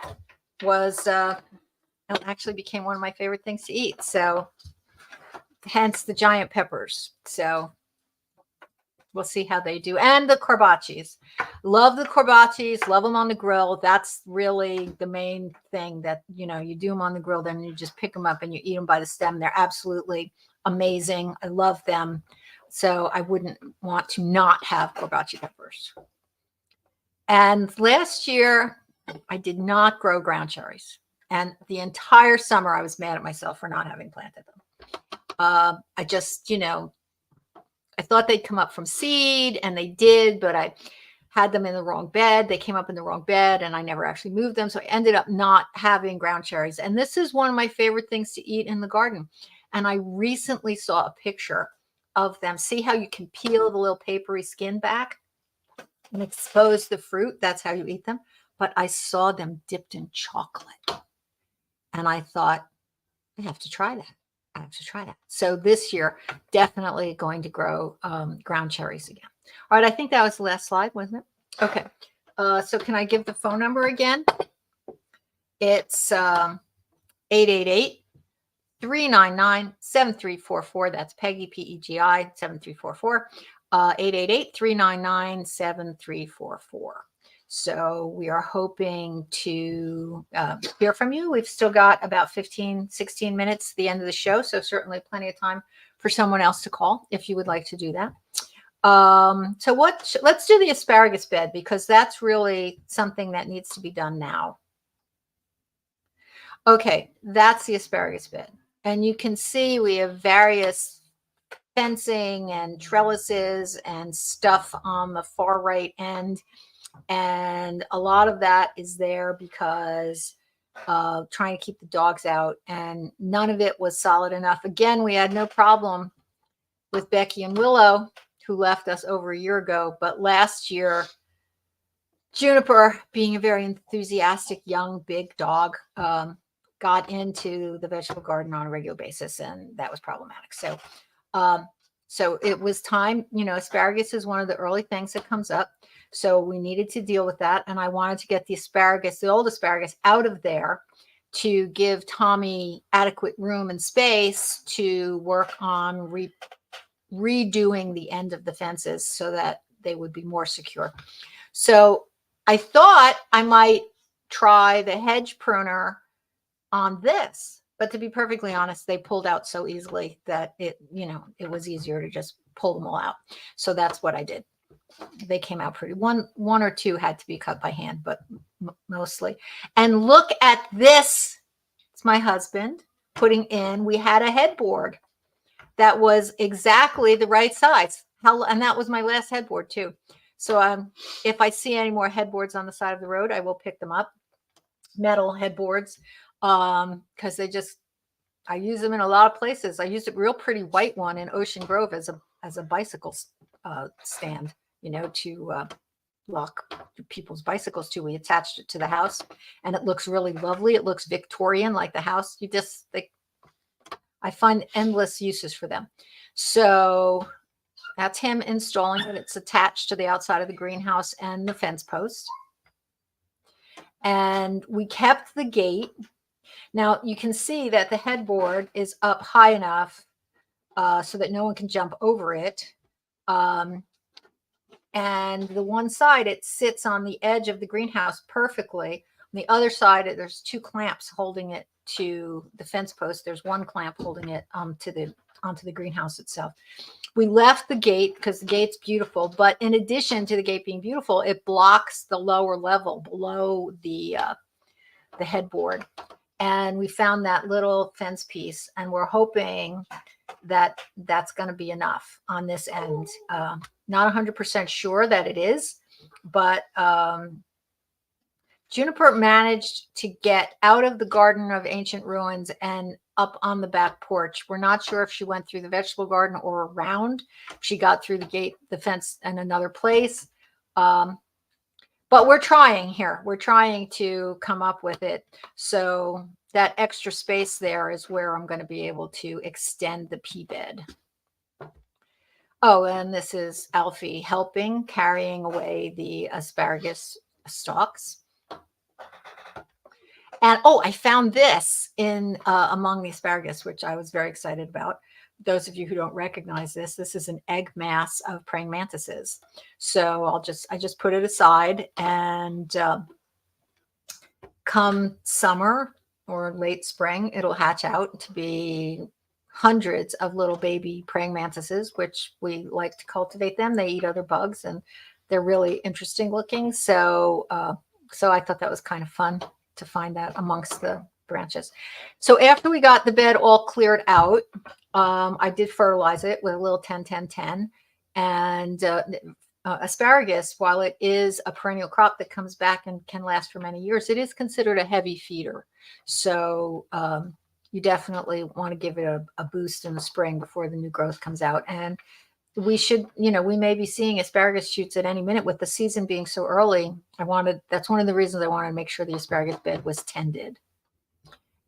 actually became one of my favorite things to eat. So hence the giant peppers. So we'll see how they do. And the Corbacis. Love the Corbacis. Love them on the grill. That's really the main thing, that, you do them on the grill, then you just pick them up and you eat them by the stem. They're absolutely amazing. I love them. So I wouldn't want to not have Corbaci peppers. And last year, I did not grow ground cherries. And the entire summer, I was mad at myself for not having planted them. I just, I thought they'd come up from seed, and they did, but I had them in the wrong bed. They came up in the wrong bed, and I never actually moved them. So I ended up not having ground cherries. And this is one of my favorite things to eat in the garden. And I recently saw a picture of them. See how you can peel the little papery skin back and expose the fruit? That's how you eat them. But I saw them dipped in chocolate. And I thought, I have to try that. So this year, definitely going to grow ground cherries again. All right, I think that was the last slide, wasn't it? Okay. So can I give the phone number again? It's 888-399-7344. That's Peggy, P-E-G-I, 7344. 888-399-7344. So we are hoping to hear from you. We've still got about 15, 16 minutes to the end of the show. So certainly plenty of time for someone else to call if you would like to do that. So let's do the asparagus bed, because that's really something that needs to be done now. Okay, that's the asparagus bed. And you can see we have various fencing and trellises and stuff on the far right end. And a lot of that is there because trying to keep the dogs out, and none of it was solid enough. Again, we had no problem with Becky and Willow, who left us over a year ago. But last year, Juniper, being a very enthusiastic young big dog, got into the vegetable garden on a regular basis, and that was problematic. So So it was time, asparagus is one of the early things that comes up. So we needed to deal with that. And I wanted to get the old asparagus out of there to give Tommy adequate room and space to work on redoing the end of the fences so that they would be more secure. So I thought I might try the hedge pruner on this, but to be perfectly honest, they pulled out so easily that it was easier to just pull them all out. So that's what I did. They came out pretty. One or two had to be cut by hand, but mostly. And look at this. It's my husband putting in. We had a headboard that was exactly the right size. And that was my last headboard too. So if I see any more headboards on the side of the road, I will pick them up. Metal headboards, because I use them in a lot of places. I used a real pretty white one in Ocean Grove as a bicycle stand, to lock people's bicycles to. We attached it to the house, and it looks really lovely. It looks Victorian, like the house. I find endless uses for them. So that's him installing it. It's attached to the outside of the greenhouse and the fence post. And we kept the gate. Now you can see that the headboard is up high enough so that no one can jump over it. And the one side, it sits on the edge of the greenhouse perfectly. On the other side, there's two clamps holding it to the fence post. There's one clamp holding it onto the greenhouse itself. We left the gate because the gate's beautiful, but in addition to the gate being beautiful, it blocks the lower level below the headboard. And we found that little fence piece, and we're hoping that that's going to be enough on this end. Not 100% sure that it is, but Juniper managed to get out of the Garden of Ancient Ruins and up on the back porch. We're not sure if she went through the vegetable garden or around. She got through the gate, the fence, and another place. But we're trying here. We're trying to come up with it. So that extra space there is where I'm going to be able to extend the pea bed. Oh, and this is Alfie helping, carrying away the asparagus stalks. And I found this in among the asparagus, which I was very excited about. Those of you who don't recognize this is an egg mass of praying mantises. So I just put it aside, and come summer or late spring, it'll hatch out to be hundreds of little baby praying mantises, which we like to cultivate them. They eat other bugs, and they're really interesting looking. So I thought that was kind of fun to find that amongst the branches. So after we got the bed all cleared out, I did fertilize it with a little 10-10-10. And asparagus, while it is a perennial crop that comes back and can last for many years, it is considered a heavy feeder. So you definitely want to give it a boost in the spring before the new growth comes out. And we should, we may be seeing asparagus shoots at any minute with the season being so early. That's one of the reasons I wanted to make sure the asparagus bed was tended.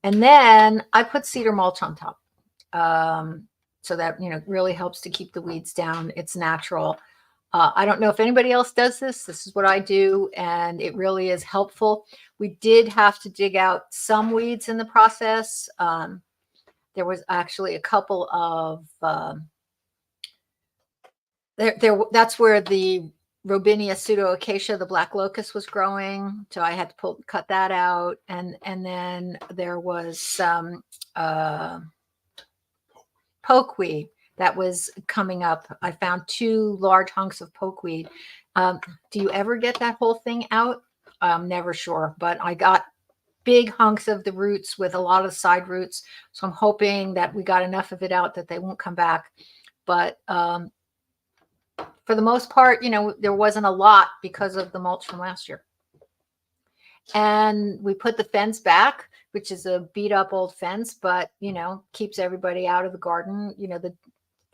And then I put cedar mulch on top. So that, really helps to keep the weeds down. It's natural. I don't know if anybody else does this. This is what I do, and it really is helpful. We did have to dig out some weeds in the process. There was actually a couple of that's where the Robinia pseudoacacia, the black locust, was growing. So I had to cut that out. And then there was some pokeweed that was coming up. I found 2 large hunks of pokeweed. Do you ever get that whole thing out? I'm never sure, but I got big hunks of the roots with a lot of side roots. So I'm hoping that we got enough of it out that they won't come back. But for the most part, there wasn't a lot because of the mulch from last year. And we put the fence back, which is a beat up old fence, but, keeps everybody out of the garden.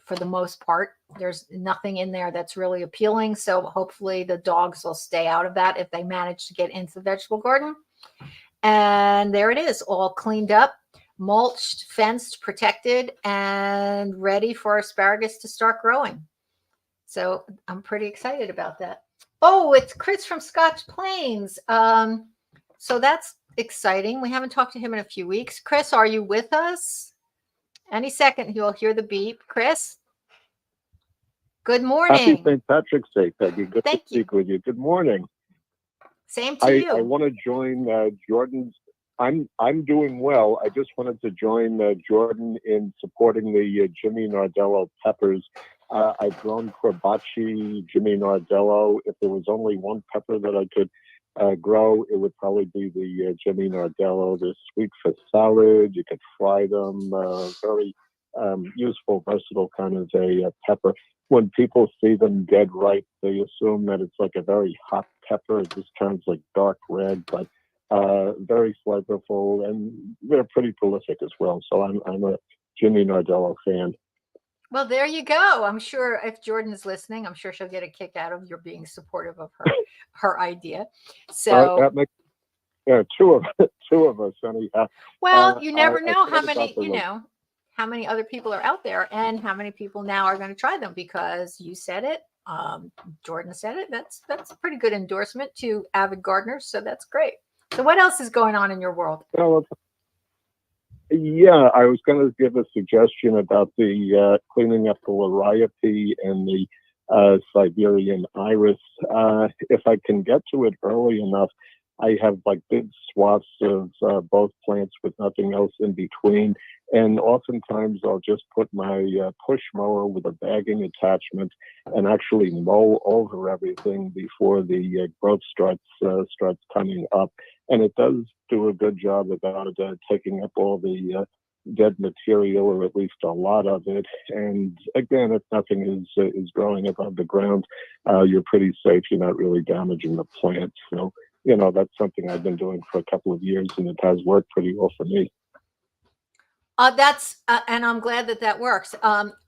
For the most part, there's nothing in there that's really appealing. So hopefully the dogs will stay out of that if they manage to get into the vegetable garden. And there it is, all cleaned up. mulched, fenced, protected, and ready for asparagus to start growing. So I'm pretty excited about that. Oh, it's Chris from Scotch Plains. So that's exciting. We haven't talked to him in a few weeks. Chris, are you with us? Any second, you'll hear the beep. Chris, good Happy morning. St. Patrick's Day, Peggy. Good to Thank you. speak with you. Good morning. Same to I you. want to join Jordan's. I'm doing well. I just wanted to join Jordan in supporting the Jimmy Nardello peppers. I've grown Corbaci, Jimmy Nardello. If there was only one pepper that I could grow, it would probably be the Jimmy Nardello. They're sweet for salad. You could fry them. Very useful, versatile kind of a pepper. When people see them dead ripe, they assume that it's like a very hot pepper. It just turns like dark red, but very flavorful, and they're pretty prolific as well. So I'm a Jimmy Nardello fan. Well, there you go. I'm sure if Jordan is listening, I'm sure she'll get a kick out of your being supportive of her idea. So That makes two of us anyhow. well, you never I know how thought about many, how many other people are out there and how many people now are going to try them because you said it. Jordan said it. That's a pretty good endorsement to avid gardeners. So that's great. So what else is going on in your world? Well, yeah, I was going to give a suggestion about the cleaning up the liriope and the Siberian iris. If I can get to it early enough, I have like big swaths of both plants with nothing else in between. And oftentimes I'll just put my push mower with a bagging attachment and actually mow over everything before the growth starts coming up. And it does do a good job about taking up all the dead material, or at least a lot of it. And again, if nothing is growing above the ground, you're pretty safe. You're not really damaging the plant. So, that's something I've been doing for a couple of years, and it has worked pretty well for me. And I'm glad that works.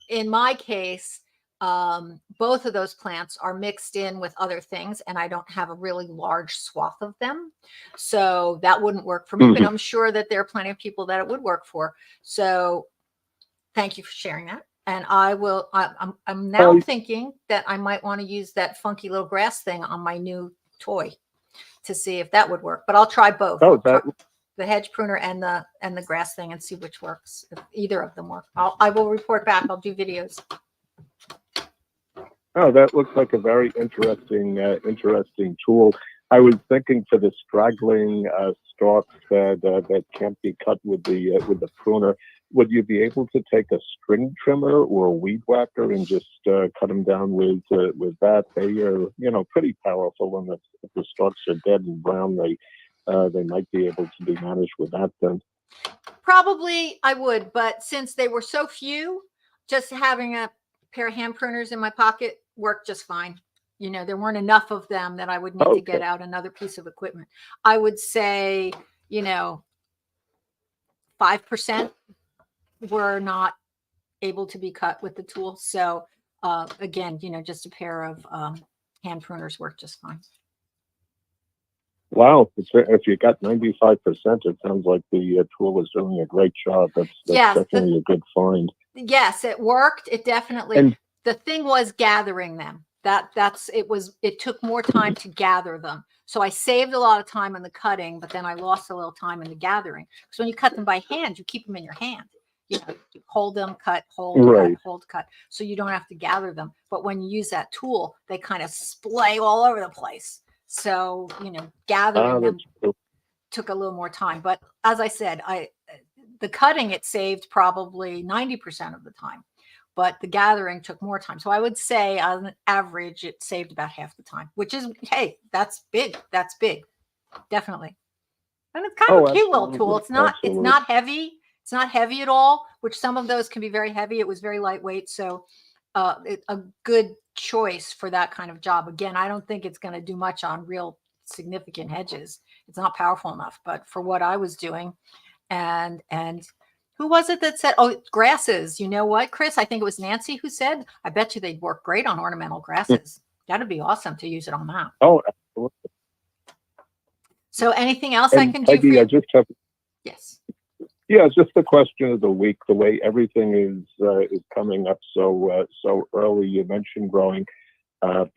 In my case, both of those plants are mixed in with other things, and I don't have a really large swath of them. So that wouldn't work for me, but I'm sure that there are plenty of people that it would work for. So thank you for sharing that. And I'm now thinking that I might want to use that funky little grass thing on my new toy to see if that would work, but I'll try both. The hedge pruner and the grass thing, and see which works. If either of them work, I will report back. I'll do videos. Oh, that looks like a very interesting tool. I was thinking for the straggling stalks that can't be cut with the pruner, would you be able to take a string trimmer or a weed whacker and just cut them down with that? They are pretty powerful, and if the stalks are dead and brown, they might be able to be managed with that then. Probably I would, but since they were so few, just having a pair of hand pruners in my pocket worked just fine. There weren't enough of them that I would need to get out another piece of equipment. I would say, 5% were not able to be cut with the tool. So again, just a pair of hand pruners worked just fine. Wow, if you got 95%, it sounds like the tool was doing a great job. That's definitely a good find. Yes, it worked. It definitely. And the thing was gathering them. It took more time to gather them. So I saved a lot of time in the cutting, but then I lost a little time in the gathering. Because when you cut them by hand, you keep them in your hand. You hold them, cut, cut, hold, cut. So you don't have to gather them. But when you use that tool, they kind of splay all over the place. So, gathering them took a little more time. But as I said, the cutting, it saved probably 90% of the time. But the gathering took more time. So I would say on average, it saved about half the time, which is, hey, that's big. That's big. Definitely. And it's kind of a cute little tool. It's not heavy. It's not heavy at all, which some of those can be very heavy. It was very lightweight. So a good choice for that kind of job. Again, I don't think it's going to do much on real significant hedges. It's not powerful enough, but for what I was doing, and who was it that said, grasses? You know what, Chris? I think it was Nancy who said, I bet you they'd work great on ornamental grasses. That'd be awesome to use it on that. Oh, absolutely. So anything else I can do for you? I just have Yes. Yeah, it's just a question of the week. The way everything is coming up so early. You mentioned growing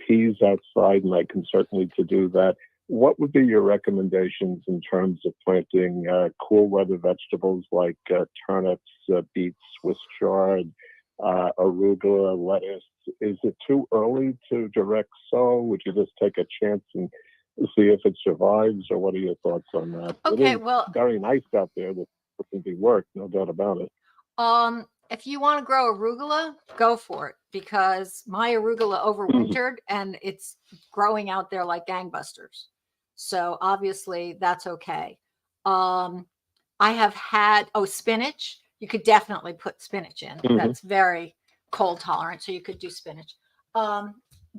peas outside, and I can certainly to do that. What would be your recommendations in terms of planting cool weather vegetables like turnips, beets, Swiss chard, arugula, lettuce? Is it too early to direct sow? Would you just take a chance and see if it survives, or what are your thoughts on that? Okay, It is well, very nice out there. That can be worked, no doubt about it. if you want to grow arugula, go for it, because my arugula overwintered and it's growing out there like gangbusters. So obviously that's okay. I have had spinach. You could definitely put spinach in. Mhm. That's very cold tolerant, so you could do spinach.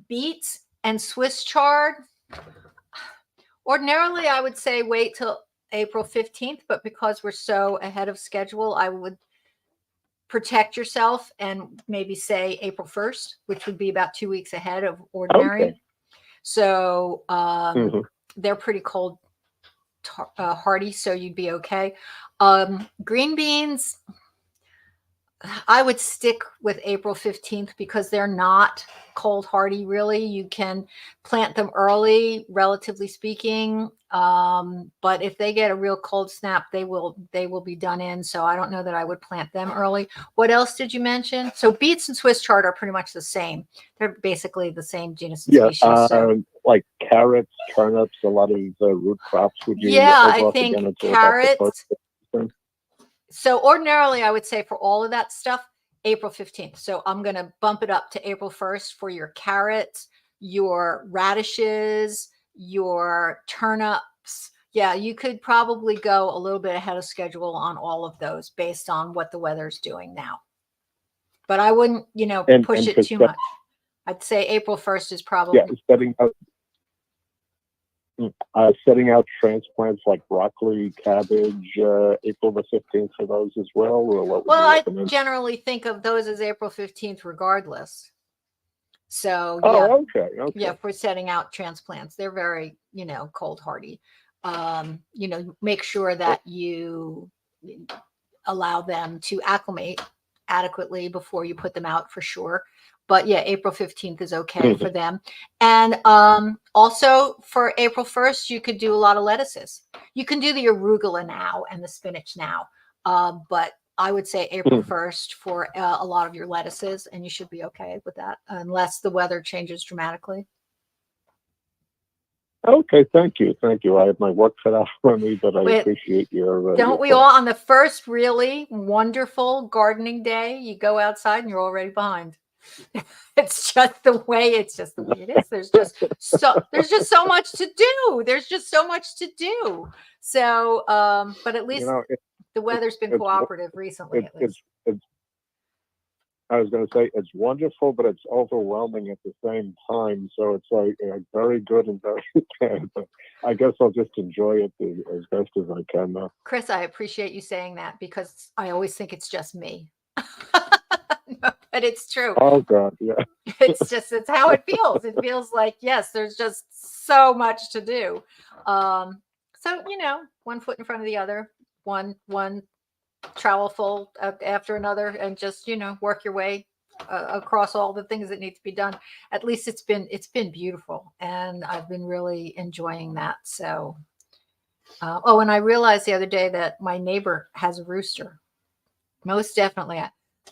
Beets and Swiss chard. Ordinarily, I would say wait till April 15th, but because we're so ahead of schedule, I would protect yourself and maybe say April 1st, which would be about 2 weeks ahead of ordinary. Okay. So Mhm. they're pretty cold hardy, so you'd be okay. Green beans, I would stick with April 15th because they're not cold hardy, really. You can plant them early, relatively speaking. But if they get a real cold snap, they will be done in. So I don't know that I would plant them early. What else did you mention? So beets and Swiss chard are pretty much the same. They're basically the same genus and Yeah, species. So. like carrots, turnips, a lot of root crops. Would you Yeah, hold I off think again until about the carrots. first? So ordinarily, I would say for all of that stuff, April 15th. So I'm going to bump it up to April 1st for your carrots, your radishes, your turnips. Yeah, you could probably go a little bit ahead of schedule on all of those based on what the weather's doing now. But I wouldn't, push it too much. I'd say April 1st is probably. Yeah, setting out transplants like broccoli, cabbage, April the 15th for those as well, or what would you Well, I recommend? generally think of those as April 15th regardless. So yeah. Oh, okay. Yeah, if we're setting out transplants, they're very, cold hardy. Make sure that you allow them to acclimate adequately before you put them out for sure. But yeah, April 15th is okay for them. And also for April 1st, you could do a lot of lettuces. You can do the arugula now and the spinach now. But I would say April 1st for a lot of your lettuces, and you should be okay with that unless the weather changes dramatically. Okay, thank you. I have my work cut out for me, but I appreciate your. Don't we all on the first really wonderful gardening day? You go outside and you're already behind. It's just the way it is. There's just so much to do. So, but at least the weather's been cooperative recently. At least. I was going to say it's wonderful, but it's overwhelming at the same time. So it's like very good and very bad. But I guess I'll just enjoy it as best as I can now. Chris, I appreciate you saying that because I always think it's just me. But it's true. Oh God, yeah. It's how it feels. It feels like, yes, there's just so much to do. So, one foot in front of the other, one trowelful after another, and just, work your way across all the things that need to be done. At least it's been beautiful, and I've been really enjoying that. So, and I realized the other day that my neighbor has a rooster. Most definitely.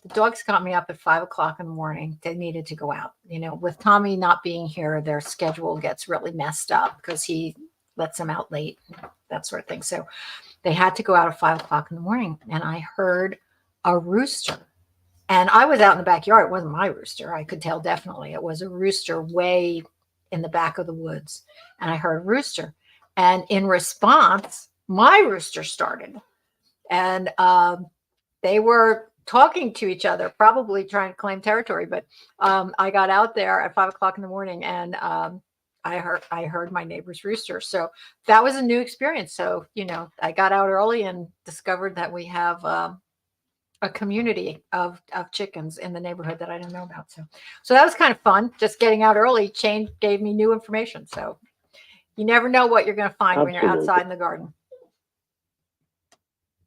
The dogs got me up at 5 o'clock in the morning. They needed to go out. With Tommy not being here, their schedule gets really messed up because he lets them out late, that sort of thing. So they had to go out at 5 o'clock in the morning, and I heard a rooster. And I was out in the backyard. It wasn't my rooster. I could tell definitely it was a rooster way in the back of the woods. And I heard a rooster. And in response, my rooster started. And they were talking to each other, probably trying to claim territory. But I got out there at 5 o'clock in the morning, and I heard my neighbor's rooster. So that was a new experience. So, I got out early and discovered that we have a community of chickens in the neighborhood that I didn't know about. So that was kind of fun. Just getting out early gave me new information. So you never know what you're going to find when you're outside in the garden.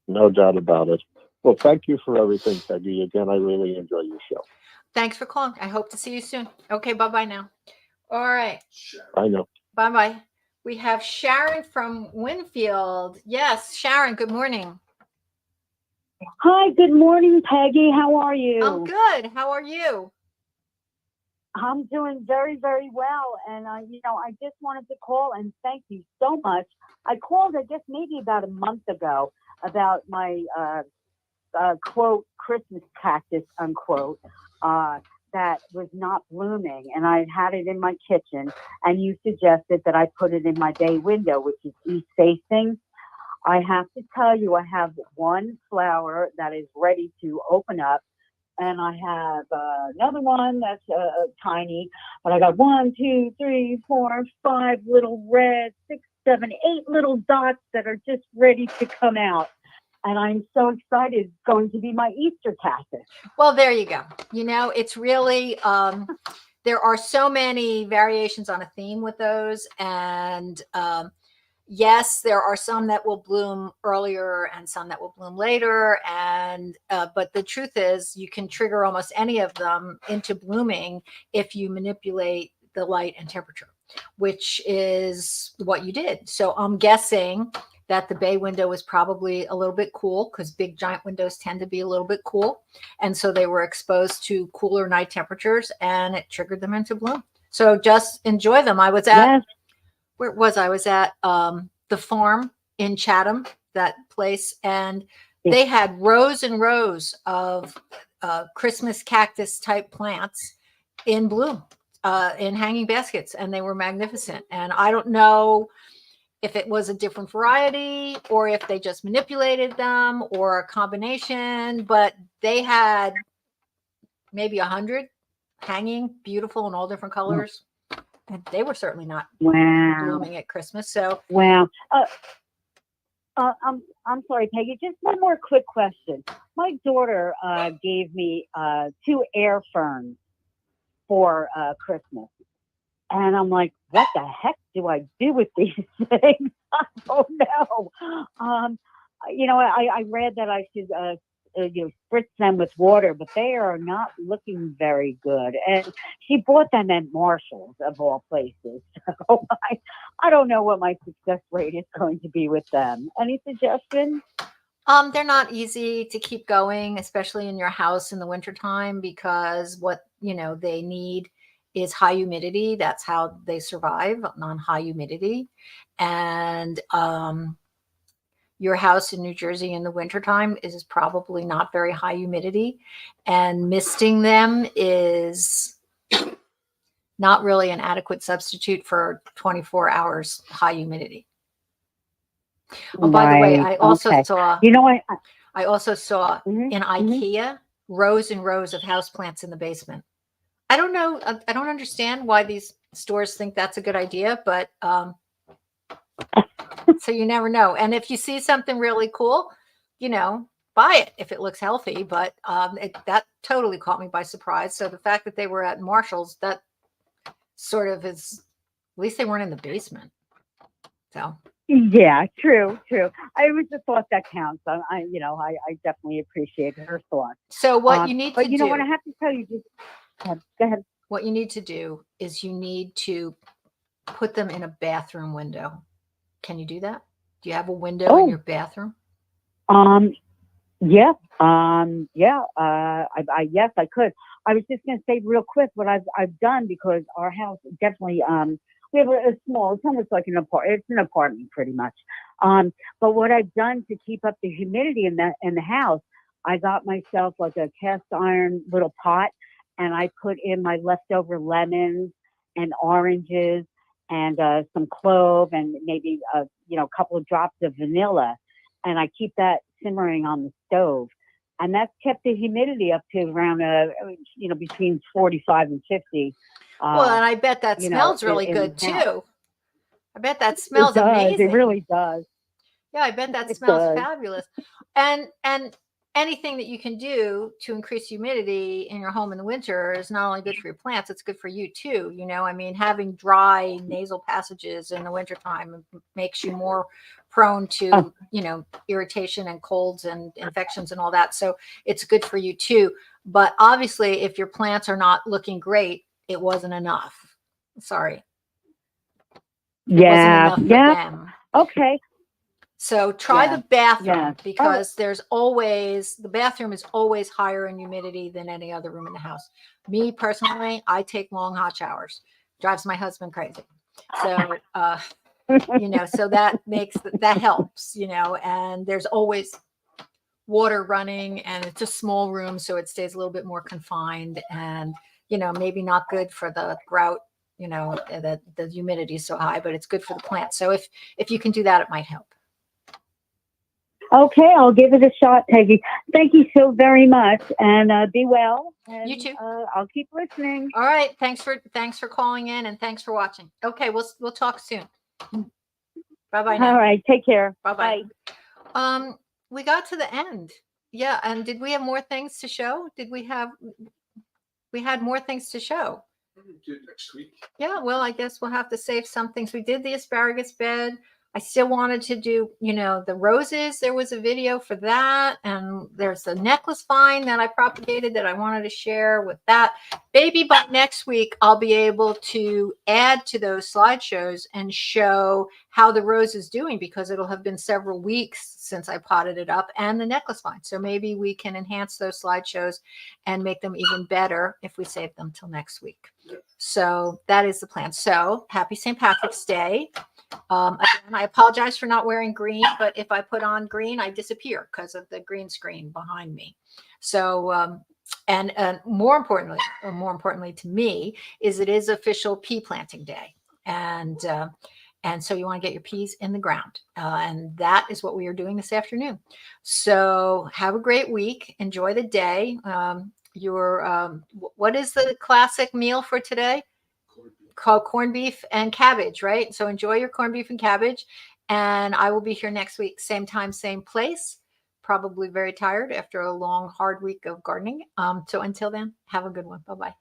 No doubt about it. Well, thank you for everything, Peggy. Again, I really enjoy your show. Thanks for calling. I hope to see you soon. Okay, bye-bye now. All right. I know. Bye-bye. We have Sharon from Winfield. Yes, Sharon, good morning. Hi, good morning, Peggy. How are you? I'm good. How are you? I'm doing very, very well. And, I just wanted to call and thank you so much. I called, I guess, maybe about a month ago about my, quote, Christmas cactus, unquote, that was not blooming. And I had it in my kitchen. And you suggested that I put it in my bay window, which is east facing. I have to tell you, I have one flower that is ready to open up, and I have another one that's tiny, but I got 1, 2, 3, 4, 5 little red, 6, 7, 8 little dots that are just ready to come out. And I'm so excited. It's going to be my Easter cactus. Well, there you go. It's really, there are so many variations on a theme with those. And yes, there are some that will bloom earlier and some that will bloom later. And but the truth is, you can trigger almost any of them into blooming if you manipulate the light and temperature, which is what you did. So I'm guessing that the bay window was probably a little bit cool, because big giant windows tend to be a little bit cool. And so they were exposed to cooler night temperatures and it triggered them into bloom. So just enjoy them. I was at, Yes. where was I? was at the farm in Chatham, that place. And they had rows and rows of Christmas cactus type plants in bloom, in hanging baskets. And they were magnificent. And I don't know if it was a different variety or if they just manipulated them or a combination, but they had maybe 100 hanging, beautiful in all different colors. And they were certainly not blooming at Christmas. So wow. I'm sorry, Peggy. Just one more quick question. My daughter gave me 2 air ferns for Christmas. And I'm like, what the heck do I do with these things? I don't know. I read that I should, spritz them with water, but they are not looking very good. And she bought them at Marshall's, of all places. So I don't know what my success rate is going to be with them. Any suggestions? they're not easy to keep going, especially in your house in the wintertime, because what they need is high humidity. That's how they survive, on high humidity. And your house in New Jersey in the wintertime is probably not very high humidity, and misting them is not really an adequate substitute for 24 hours high humidity. Oh, by the way, I also saw, I also saw in IKEA rows and rows of houseplants in the basement. I don't know. I don't understand why these stores think that's a good idea, but so you never know. And if you see something really cool, buy it if it looks healthy. But that totally caught me by surprise. So the fact that they were at Marshall's, that sort of is, at least they weren't in the basement. So. Yeah, true. I was the thought that counts. I definitely appreciate her thought. So what you need to do, but you know what I have to tell you, just go ahead. What you need to do is you need to put them in a bathroom window. Can you do that? Do you have a window in your bathroom? Yeah. Yes, I could. I was just going to say real quick what I've done, because our house definitely, we have a small, it's almost like it's an apartment pretty much. But what I've done to keep up the humidity in the house, I got myself like a cast iron little pot, and I put in my leftover lemons and oranges and some clove and maybe a couple of drops of vanilla, and I keep that simmering on the stove, and that's kept the humidity up to around between 45 and 50. Well, and I bet that smells really good too. I bet that smells amazing. It really does. Yeah, I bet that smells fabulous. And anything that you can do to increase humidity in your home in the winter is not only good for your plants, it's good for you too. Having dry nasal passages in the wintertime makes you more prone to, Oh. irritation and colds and infections and all that. So it's good for you too. But obviously, if your plants are not looking great, it wasn't enough. Sorry. It wasn't Yeah. enough for Yeah. them. Okay. So try Yeah, the bathroom yeah. because the bathroom is always higher in humidity than any other room in the house. Me personally, I take long hot showers. Drives my husband crazy. So, so that helps, and there's always water running, and it's a small room, so it stays a little bit more confined, and maybe not good for the grout, the humidity is so high, but it's good for the plant. So if you can do that, it might help. Okay, I'll give it a shot, Peggy. Thank you so very much, and be well. And, You too. I'll keep listening. All right. Thanks for calling in, and thanks for watching. Okay, we'll talk soon. Bye-bye now. All right, take care. Bye-bye. Bye. We got to the end. Yeah, and did we have more things to show? We had more things to show. Do it next week. Yeah, well, I guess we'll have to save some things. We did the asparagus bed. I still wanted to do, the roses. There was a video for that. And there's the necklace vine that I propagated that I wanted to share with that. Maybe by next week, I'll be able to add to those slideshows and show how the rose is doing, because it'll have been several weeks since I potted it up, and the necklace vine. So maybe we can enhance those slideshows and make them even better if we save them till next week. So that is the plan. So happy St. Patrick's Day. Again, I apologize for not wearing green, but if I put on green, I disappear because of the green screen behind me. So, and more importantly to me, is it is official pea planting day. And so you want to get your peas in the ground. And that is what we are doing this afternoon. So have a great week. Enjoy the day. What is the classic meal for today? Called corned beef and cabbage, right? So enjoy your corned beef and cabbage. And I will be here next week, same time, same place. Probably very tired after a long, hard week of gardening. So until then, have a good one. Bye-bye.